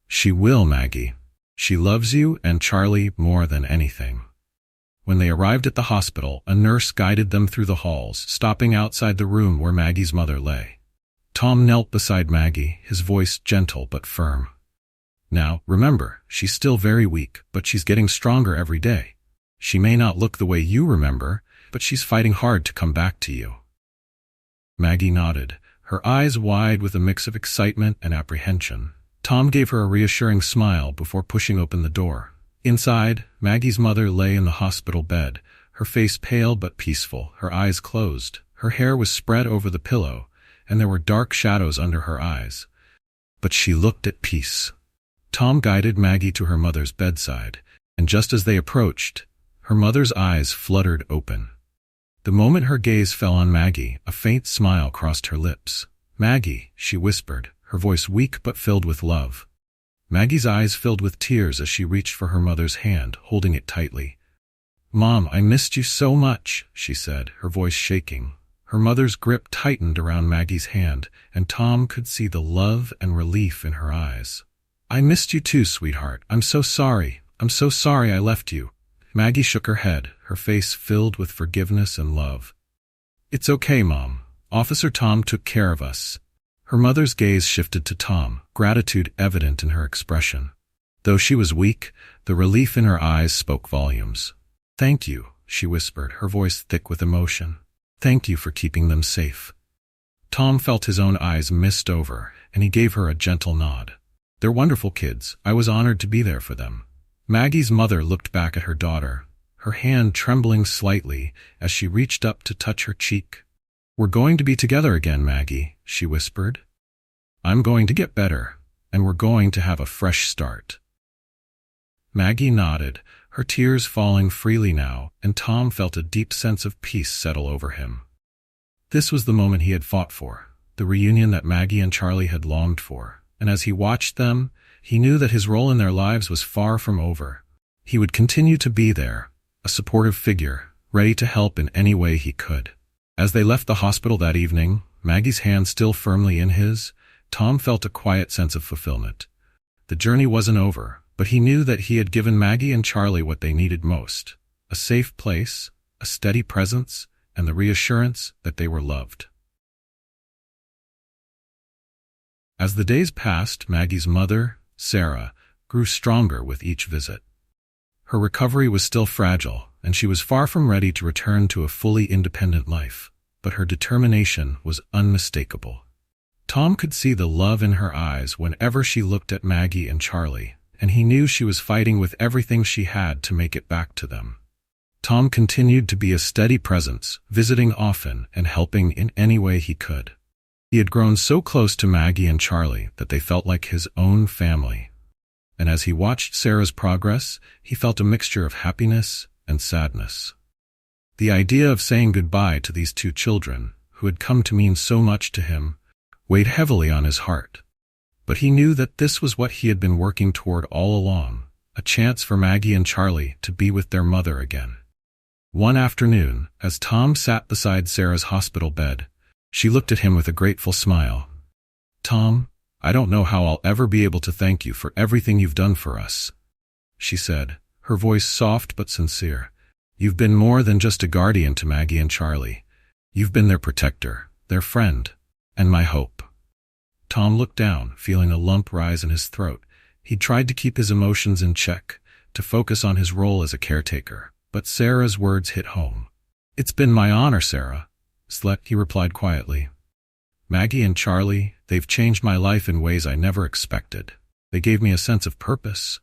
"She will, Maggie. She loves you and Charlie more than anything." When they arrived at the hospital, a nurse guided them through the halls, stopping outside the room where Maggie's mother lay. Tom knelt beside Maggie, his voice gentle but firm. "Now, remember, she's still very weak, but she's getting stronger every day. She may not look the way you remember, but she's fighting hard to come back to you." Maggie nodded, her eyes wide with a mix of excitement and apprehension. Tom gave her a reassuring smile before pushing open the door. Inside, Maggie's mother lay in the hospital bed, her face pale but peaceful, her eyes closed. Her hair was spread over the pillow, and there were dark shadows under her eyes. But she looked at peace. Tom guided Maggie to her mother's bedside, and just as they approached, her mother's eyes fluttered open. The moment her gaze fell on Maggie, a faint smile crossed her lips. "Maggie," she whispered, her voice weak but filled with love. Maggie's eyes filled with tears as she reached for her mother's hand, holding it tightly. "Mom, I missed you so much," she said, her voice shaking. Her mother's grip tightened around Maggie's hand, and Tom could see the love and relief in her eyes. "I missed you too, sweetheart. I'm so sorry. I'm so sorry I left you." Maggie shook her head, her face filled with forgiveness and love. "It's okay, Mom. Officer Tom took care of us." Her mother's gaze shifted to Tom, gratitude evident in her expression. Though she was weak, the relief in her eyes spoke volumes. "Thank you," she whispered, her voice thick with emotion. "Thank you for keeping them safe." Tom felt his own eyes mist over, and he gave her a gentle nod. "They're wonderful kids. I was honored to be there for them." Maggie's mother looked back at her daughter, her hand trembling slightly as she reached up to touch her cheek. "We're going to be together again, Maggie," she whispered. "I'm going to get better, and we're going to have a fresh start." Maggie nodded, her tears falling freely now, and Tom felt a deep sense of peace settle over him. This was the moment he had fought for, the reunion that Maggie and Charlie had longed for, and as he watched them, he knew that his role in their lives was far from over. He would continue to be there, a supportive figure, ready to help in any way he could. As they left the hospital that evening, Maggie's hand still firmly in his, Tom felt a quiet sense of fulfillment. The journey wasn't over, but he knew that he had given Maggie and Charlie what they needed most: a safe place, a steady presence, and the reassurance that they were loved. As the days passed, Maggie's mother, Sarah, grew stronger with each visit. Her recovery was still fragile, and she was far from ready to return to a fully independent life, but her determination was unmistakable. Tom could see the love in her eyes whenever she looked at Maggie and Charlie, and he knew she was fighting with everything she had to make it back to them. Tom continued to be a steady presence, visiting often and helping in any way he could. He had grown so close to Maggie and Charlie that they felt like his own family. And as he watched Sarah's progress, he felt a mixture of happiness and sadness. The idea of saying goodbye to these two children, who had come to mean so much to him, weighed heavily on his heart. But he knew that this was what he had been working toward all along, a chance for Maggie and Charlie to be with their mother again. One afternoon, as Tom sat beside Sarah's hospital bed, she looked at him with a grateful smile. "Tom, I don't know how I'll ever be able to thank you for everything you've done for us," she said, her voice soft but sincere. "You've been more than just a guardian to Maggie and Charlie. You've been their protector, their friend, and my hope." Tom looked down, feeling a lump rise in his throat. He tried to keep his emotions in check, to focus on his role as a caretaker, but Sarah's words hit home. "It's been my honor, Sarah," he replied quietly. "Maggie and Charlie, they've changed my life in ways I never expected. They gave me a sense of purpose."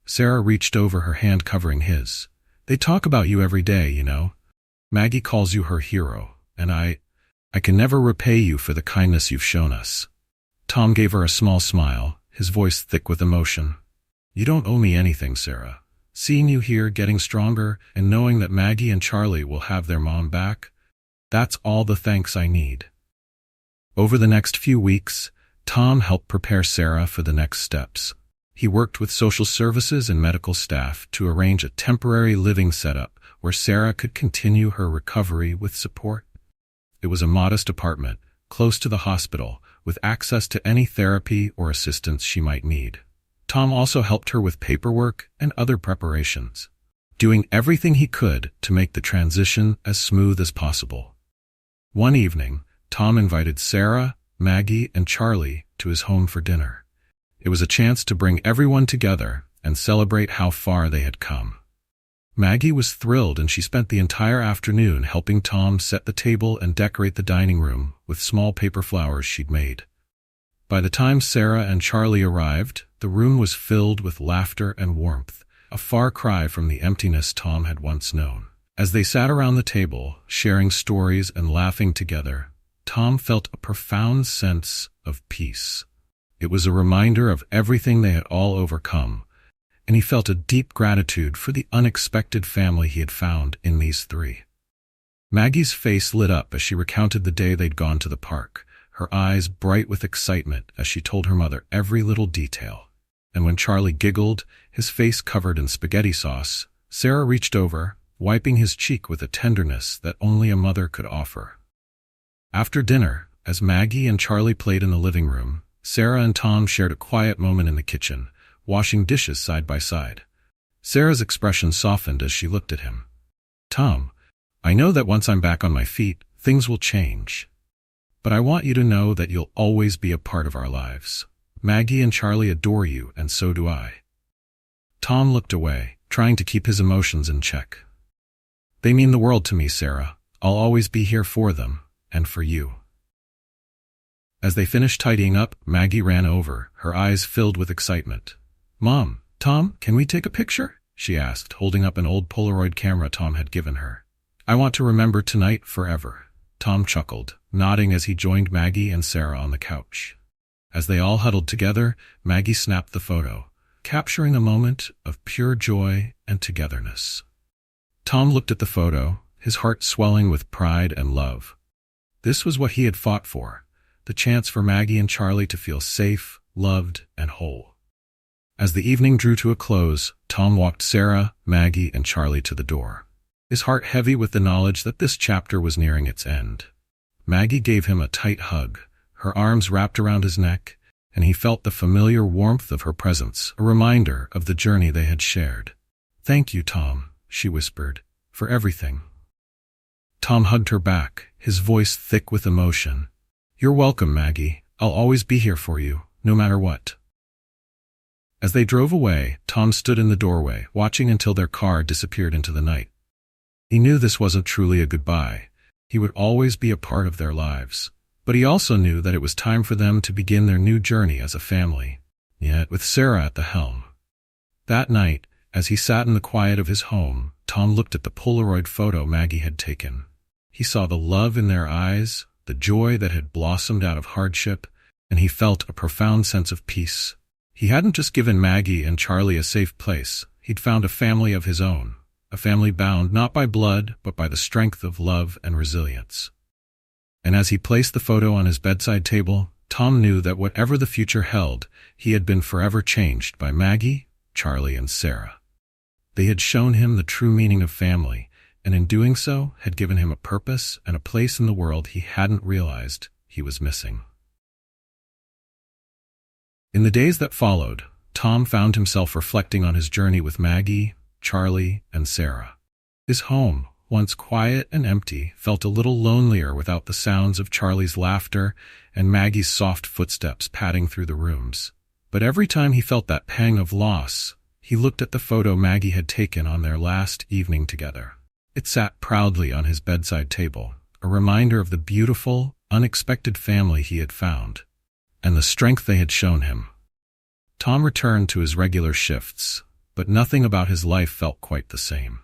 Sarah reached over, her hand covering his. "They talk about you every day, you know. Maggie calls you her hero, and I can never repay you for the kindness you've shown us." Tom gave her a small smile, his voice thick with emotion. "You don't owe me anything, Sarah. Seeing you here, getting stronger, and knowing that Maggie and Charlie will have their mom back, that's all the thanks I need." Over the next few weeks, Tom helped prepare Sarah for the next steps. He worked with social services and medical staff to arrange a temporary living setup where Sarah could continue her recovery with support. It was a modest apartment, close to the hospital, with access to any therapy or assistance she might need. Tom also helped her with paperwork and other preparations, doing everything he could to make the transition as smooth as possible. One evening, Tom invited Sarah, Maggie, and Charlie to his home for dinner. It was a chance to bring everyone together and celebrate how far they had come. Maggie was thrilled, and she spent the entire afternoon helping Tom set the table and decorate the dining room with small paper flowers she'd made. By the time Sarah and Charlie arrived, the room was filled with laughter and warmth, a far cry from the emptiness Tom had once known. As they sat around the table, sharing stories and laughing together, Tom felt a profound sense of peace. It was a reminder of everything they had all overcome, and he felt a deep gratitude for the unexpected family he had found in these three. Maggie's face lit up as she recounted the day they'd gone to the park, her eyes bright with excitement as she told her mother every little detail. And when Charlie giggled, his face covered in spaghetti sauce, Sarah reached over, wiping his cheek with a tenderness that only a mother could offer. After dinner, as Maggie and Charlie played in the living room, Sarah and Tom shared a quiet moment in the kitchen, washing dishes side by side. Sarah's expression softened as she looked at him. "Tom, I know that once I'm back on my feet, things will change. But I want you to know that you'll always be a part of our lives. Maggie and Charlie adore you, and so do I." Tom looked away, trying to keep his emotions in check. "They mean the world to me, Sarah. I'll always be here for them, and for you." As they finished tidying up, Maggie ran over, her eyes filled with excitement. "Mom, Tom, can we take a picture?" she asked, holding up an old Polaroid camera Tom had given her. "I want to remember tonight forever." Tom chuckled, nodding as he joined Maggie and Sarah on the couch. As they all huddled together, Maggie snapped the photo, capturing a moment of pure joy and togetherness. Tom looked at the photo, his heart swelling with pride and love. This was what he had fought for, the chance for Maggie and Charlie to feel safe, loved, and whole. As the evening drew to a close, Tom walked Sarah, Maggie, and Charlie to the door, his heart heavy with the knowledge that this chapter was nearing its end. Maggie gave him a tight hug, her arms wrapped around his neck, and he felt the familiar warmth of her presence, a reminder of the journey they had shared. "Thank you, Tom," she whispered, "for everything." Tom hugged her back, his voice thick with emotion. "You're welcome, Maggie. I'll always be here for you, no matter what." As they drove away, Tom stood in the doorway, watching until their car disappeared into the night. He knew this wasn't truly a goodbye. He would always be a part of their lives. But he also knew that it was time for them to begin their new journey as a family, yet with Sarah at the helm. That night, as he sat in the quiet of his home, Tom looked at the Polaroid photo Maggie had taken. He saw the love in their eyes, the joy that had blossomed out of hardship, and he felt a profound sense of peace. He hadn't just given Maggie and Charlie a safe place, he'd found a family of his own, a family bound not by blood, but by the strength of love and resilience. And as he placed the photo on his bedside table, Tom knew that whatever the future held, he had been forever changed by Maggie, Charlie, and Sarah. They had shown him the true meaning of family, and in doing so, had given him a purpose and a place in the world he hadn't realized he was missing. In the days that followed, Tom found himself reflecting on his journey with Maggie, Charlie, and Sarah. His home, once quiet and empty, felt a little lonelier without the sounds of Charlie's laughter and Maggie's soft footsteps padding through the rooms. But every time he felt that pang of loss, he looked at the photo Maggie had taken on their last evening together. It sat proudly on his bedside table, a reminder of the beautiful, unexpected family he had found, and the strength they had shown him. Tom returned to his regular shifts, but nothing about his life felt quite the same.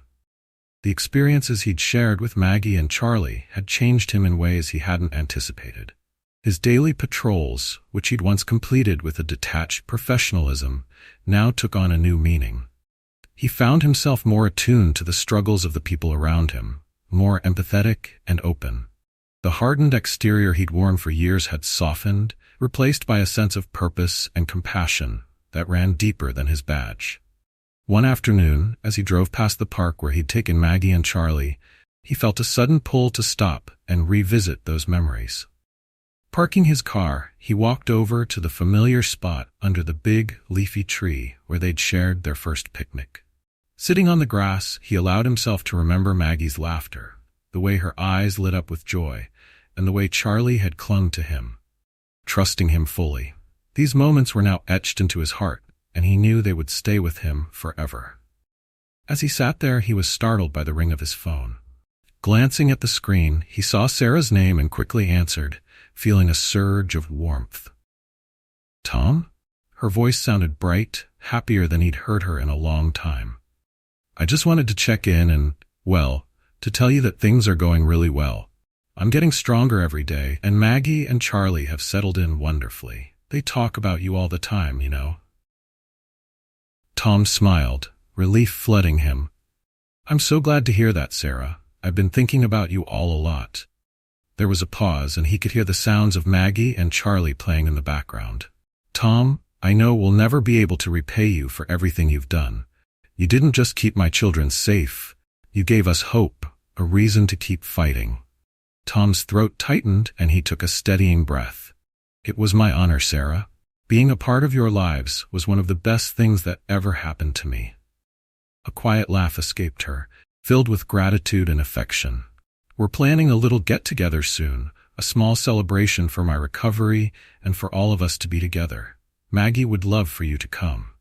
The experiences he'd shared with Maggie and Charlie had changed him in ways he hadn't anticipated. His daily patrols, which he'd once completed with a detached professionalism, now took on a new meaning. He found himself more attuned to the struggles of the people around him, more empathetic and open. The hardened exterior he'd worn for years had softened, replaced by a sense of purpose and compassion that ran deeper than his badge. One afternoon, as he drove past the park where he'd taken Maggie and Charlie, he felt a sudden pull to stop and revisit those memories. Parking his car, he walked over to the familiar spot under the big, leafy tree where they'd shared their first picnic. Sitting on the grass, he allowed himself to remember Maggie's laughter, the way her eyes lit up with joy, and the way Charlie had clung to him, trusting him fully. These moments were now etched into his heart, and he knew they would stay with him forever. As he sat there, he was startled by the ring of his phone. Glancing at the screen, he saw Sarah's name and quickly answered, feeling a surge of warmth. "Tom?" Her voice sounded bright, happier than he'd heard her in a long time. "I just wanted to check in and, well, to tell you that things are going really well. I'm getting stronger every day, and Maggie and Charlie have settled in wonderfully. They talk about you all the time, you know." Tom smiled, relief flooding him. "I'm so glad to hear that, Sarah. I've been thinking about you all a lot." There was a pause, and he could hear the sounds of Maggie and Charlie playing in the background. "Tom, I know we'll never be able to repay you for everything you've done. You didn't just keep my children safe. You gave us hope, a reason to keep fighting." Tom's throat tightened and he took a steadying breath. "It was my honor, Sarah. Being a part of your lives was one of the best things that ever happened to me." A quiet laugh escaped her, filled with gratitude and affection. "We're planning a little get-together soon, a small celebration for my recovery and for all of us to be together. Maggie would love for you to come."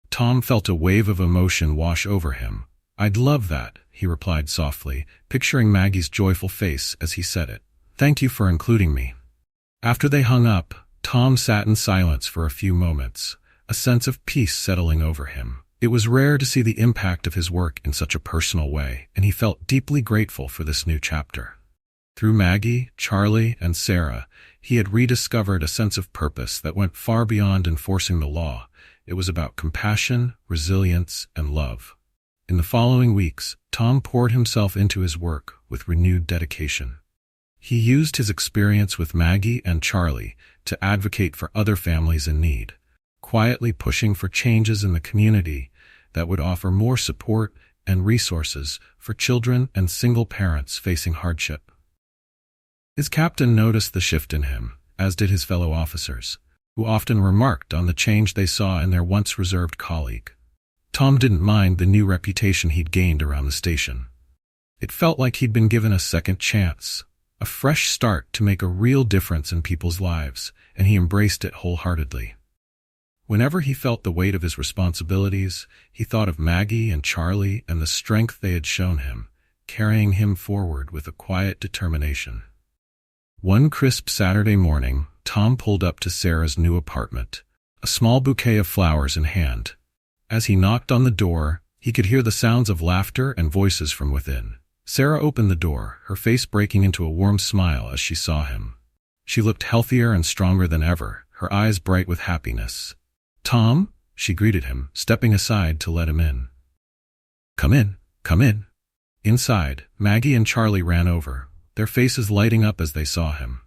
Tom felt a wave of emotion wash over him. "I'd love that," he replied softly, picturing Maggie's joyful face as he said it. "Thank you for including me." After they hung up, Tom sat in silence for a few moments, a sense of peace settling over him. It was rare to see the impact of his work in such a personal way, and he felt deeply grateful for this new chapter. Through Maggie, Charlie, and Sarah, he had rediscovered a sense of purpose that went far beyond enforcing the law. It was about compassion, resilience, and love. In the following weeks, Tom poured himself into his work with renewed dedication. He used his experience with Maggie and Charlie to advocate for other families in need, quietly pushing for changes in the community that would offer more support and resources for children and single parents facing hardship. His captain noticed the shift in him, as did his fellow officers, who often remarked on the change they saw in their once reserved colleague. Tom didn't mind the new reputation he'd gained around the station. It felt like he'd been given a second chance, a fresh start to make a real difference in people's lives, and he embraced it wholeheartedly. Whenever he felt the weight of his responsibilities, he thought of Maggie and Charlie and the strength they had shown him, carrying him forward with a quiet determination. One crisp Saturday morning, Tom pulled up to Sarah's new apartment, a small bouquet of flowers in hand. As he knocked on the door, he could hear the sounds of laughter and voices from within. Sarah opened the door, her face breaking into a warm smile as she saw him. She looked healthier and stronger than ever, her eyes bright with happiness. "Tom," she greeted him, stepping aside to let him in. Come in, come in." Inside, Maggie and Charlie ran over, their faces lighting up as they saw him.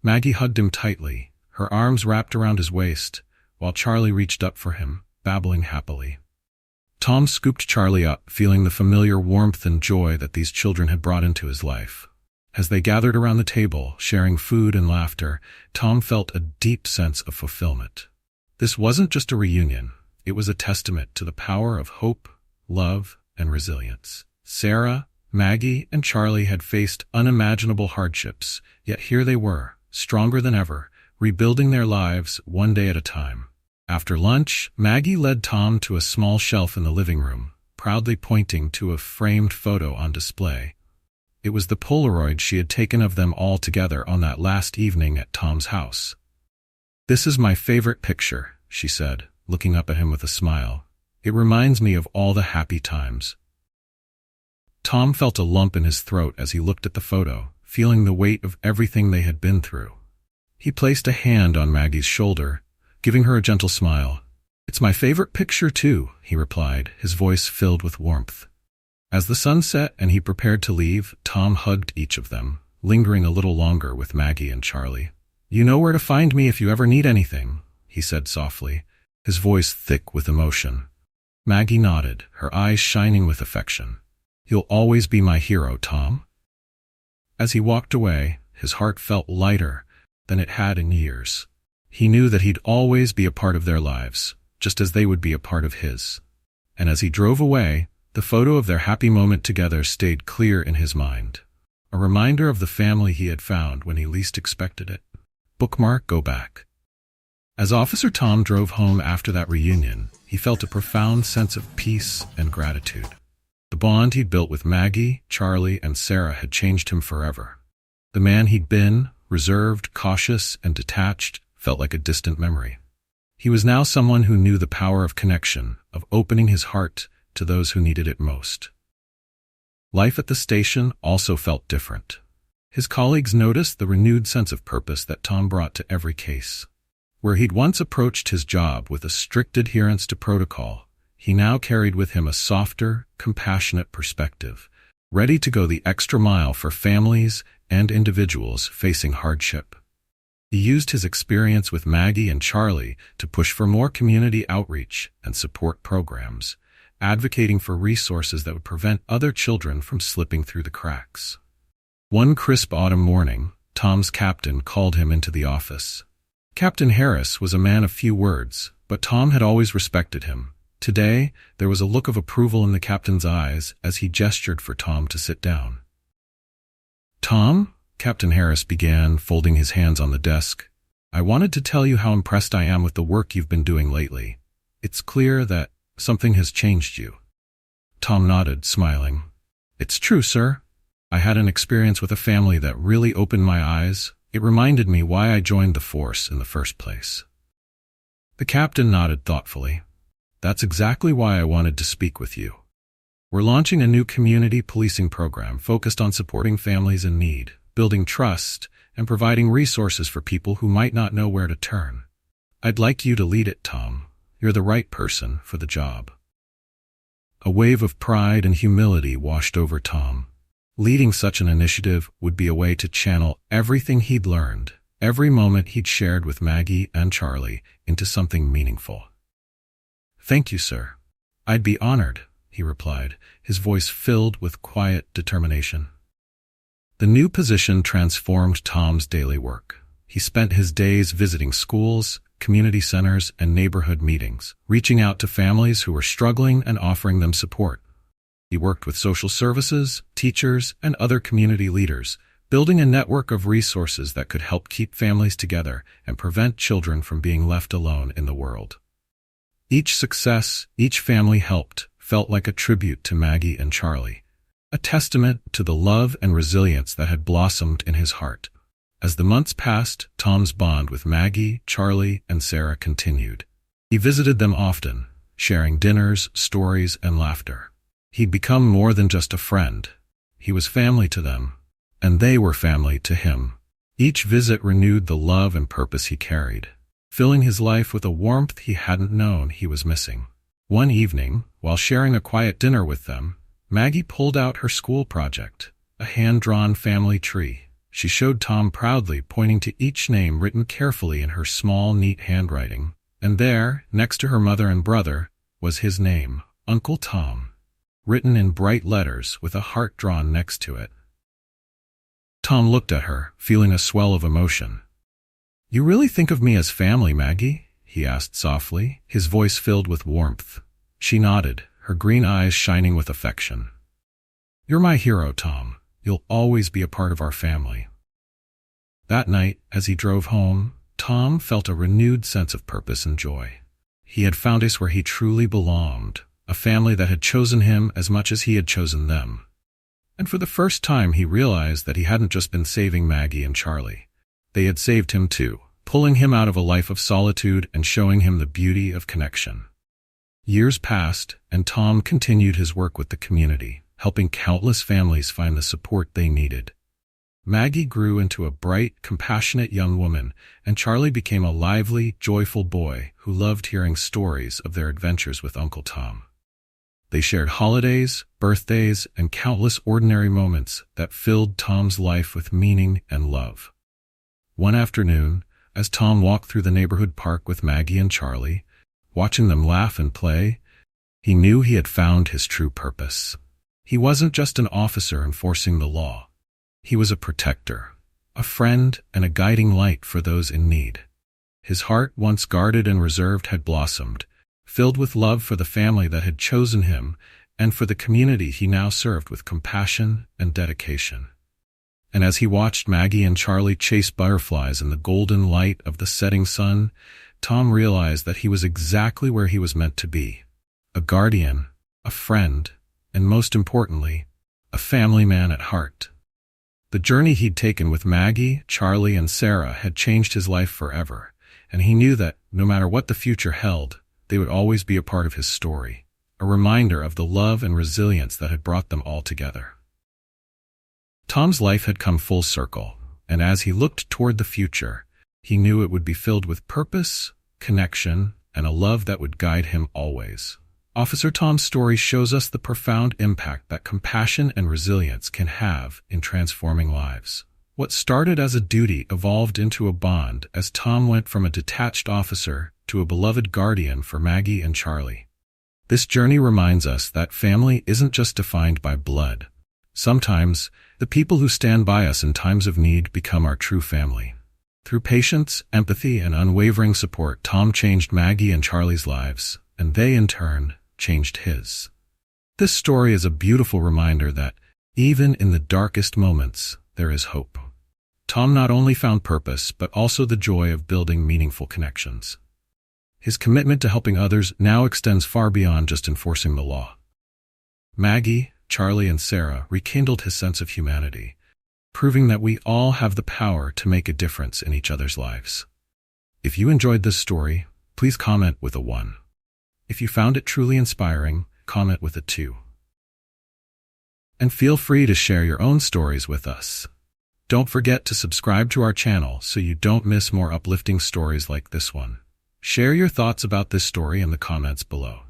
Maggie hugged him tightly, her arms wrapped around his waist, while Charlie reached up for him, babbling happily. Tom scooped Charlie up, feeling the familiar warmth and joy that these children had brought into his life. As they gathered around the table, sharing food and laughter, Tom felt a deep sense of fulfillment. This wasn't just a reunion, it was a testament to the power of hope, love, and resilience. Sarah, Maggie, and Charlie had faced unimaginable hardships, yet here they were, stronger than ever, rebuilding their lives one day at a time. After lunch, Maggie led Tom to a small shelf in the living room, proudly pointing to a framed photo on display. It was the Polaroid she had taken of them all together on that last evening at Tom's house. "This is my favorite picture," she said, looking up at him with a smile. "It reminds me of all the happy times." Tom felt a lump in his throat as he looked at the photo, feeling the weight of everything they had been through. He placed a hand on Maggie's shoulder, giving her a gentle smile. "It's my favorite picture too," he replied, his voice filled with warmth. As the sun set and he prepared to leave, Tom hugged each of them, lingering a little longer with Maggie and Charlie. "You know where to find me if you ever need anything," he said softly, his voice thick with emotion. Maggie nodded, her eyes shining with affection. "You'll always be my hero, Tom." As he walked away, his heart felt lighter than it had in years. He knew that he'd always be a part of their lives, just as they would be a part of his. And as he drove away, the photo of their happy moment together stayed clear in his mind, a reminder of the family he had found when he least expected it. Bookmark, go back. As Officer Tom drove home after that reunion, he felt a profound sense of peace and gratitude. The bond he'd built with Maggie, Charlie, and Sarah had changed him forever. The man he'd been, reserved, cautious, and detached, felt like a distant memory. He was now someone who knew the power of connection, of opening his heart to those who needed it most. Life at the station also felt different. His colleagues noticed the renewed sense of purpose that Tom brought to every case. Where he'd once approached his job with a strict adherence to protocol, he now carried with him a softer, compassionate perspective, ready to go the extra mile for families and individuals facing hardship. He used his experience with Maggie and Charlie to push for more community outreach and support programs, advocating for resources that would prevent other children from slipping through the cracks. One crisp autumn morning, Tom's captain called him into the office. Captain Harris was a man of few words, but Tom had always respected him. Today, there was a look of approval in the captain's eyes as he gestured for Tom to sit down. "Tom," Captain Harris began, folding his hands on the desk, "I wanted to tell you how impressed I am with the work you've been doing lately. It's clear that something has changed you." Tom nodded, smiling. "It's true, sir. I had an experience with a family that really opened my eyes. It reminded me why I joined the force in the first place." The captain nodded thoughtfully. "That's exactly why I wanted to speak with you. We're launching a new community policing program focused on supporting families in need, building trust, and providing resources for people who might not know where to turn. I'd like you to lead it, Tom. You're the right person for the job." A wave of pride and humility washed over Tom. Leading such an initiative would be a way to channel everything he'd learned, every moment he'd shared with Maggie and Charlie, into something meaningful. "Thank you, sir. I'd be honored," he replied, his voice filled with quiet determination. The new position transformed Tom's daily work. He spent his days visiting schools, community centers, and neighborhood meetings, reaching out to families who were struggling and offering them support. He worked with social services, teachers, and other community leaders, building a network of resources that could help keep families together and prevent children from being left alone in the world. Each success each family helped felt like a tribute to Maggie and Charlie, a testament to the love and resilience that had blossomed in his heart. As the months passed, Tom's bond with Maggie, Charlie, and Sarah continued. He visited them often, sharing dinners, stories, and laughter. He'd become more than just a friend. He was family to them, and they were family to him. Each visit renewed the love and purpose he carried, filling his life with a warmth he hadn't known he was missing. One evening, while sharing a quiet dinner with them, Maggie pulled out her school project, a hand-drawn family tree. She showed Tom proudly, pointing to each name written carefully in her small, neat handwriting. And there, next to her mother and brother, was his name, Uncle Tom, written in bright letters with a heart drawn next to it. Tom looked at her, feeling a swell of emotion. "You really think of me as family, Maggie?" he asked softly, his voice filled with warmth. She nodded, her green eyes shining with affection. "You're my hero, Tom. You'll always be a part of our family." That night, as he drove home, Tom felt a renewed sense of purpose and joy. He had found a place where he truly belonged, a family that had chosen him as much as he had chosen them. And for the first time he realized that he hadn't just been saving Maggie and Charlie. They had saved him too, pulling him out of a life of solitude and showing him the beauty of connection. Years passed, and Tom continued his work with the community, helping countless families find the support they needed. Maggie grew into a bright, compassionate young woman, and Charlie became a lively, joyful boy who loved hearing stories of their adventures with Uncle Tom. They shared holidays, birthdays, and countless ordinary moments that filled Tom's life with meaning and love. One afternoon, as Tom walked through the neighborhood park with Maggie and Charlie, watching them laugh and play, he knew he had found his true purpose. He wasn't just an officer enforcing the law. He was a protector, a friend, and a guiding light for those in need. His heart, once guarded and reserved, had blossomed, filled with love for the family that had chosen him and for the community he now served with compassion and dedication. And as he watched Maggie and Charlie chase butterflies in the golden light of the setting sun, Tom realized that he was exactly where he was meant to be, a guardian, a friend, and most importantly, a family man at heart. The journey he'd taken with Maggie, Charlie, and Sarah had changed his life forever, and he knew that, no matter what the future held, they would always be a part of his story, a reminder of the love and resilience that had brought them all together. Tom's life had come full circle, and as he looked toward the future, he knew it would be filled with purpose, connection, and a love that would guide him always. Officer Tom's story shows us the profound impact that compassion and resilience can have in transforming lives. What started as a duty evolved into a bond as Tom went from a detached officer to a beloved guardian for Maggie and Charlie. This journey reminds us that family isn't just defined by blood. Sometimes, the people who stand by us in times of need become our true family. Through patience, empathy, and unwavering support, Tom changed Maggie and Charlie's lives, and they, in turn, changed his. This story is a beautiful reminder that, even in the darkest moments, there is hope. Tom not only found purpose, but also the joy of building meaningful connections. His commitment to helping others now extends far beyond just enforcing the law. Maggie, Charlie, and Sarah rekindled his sense of humanity, proving that we all have the power to make a difference in each other's lives. If you enjoyed this story, please comment with a 1. If you found it truly inspiring, comment with a 2. And feel free to share your own stories with us. Don't forget to subscribe to our channel so you don't miss more uplifting stories like this one. Share your thoughts about this story in the comments below.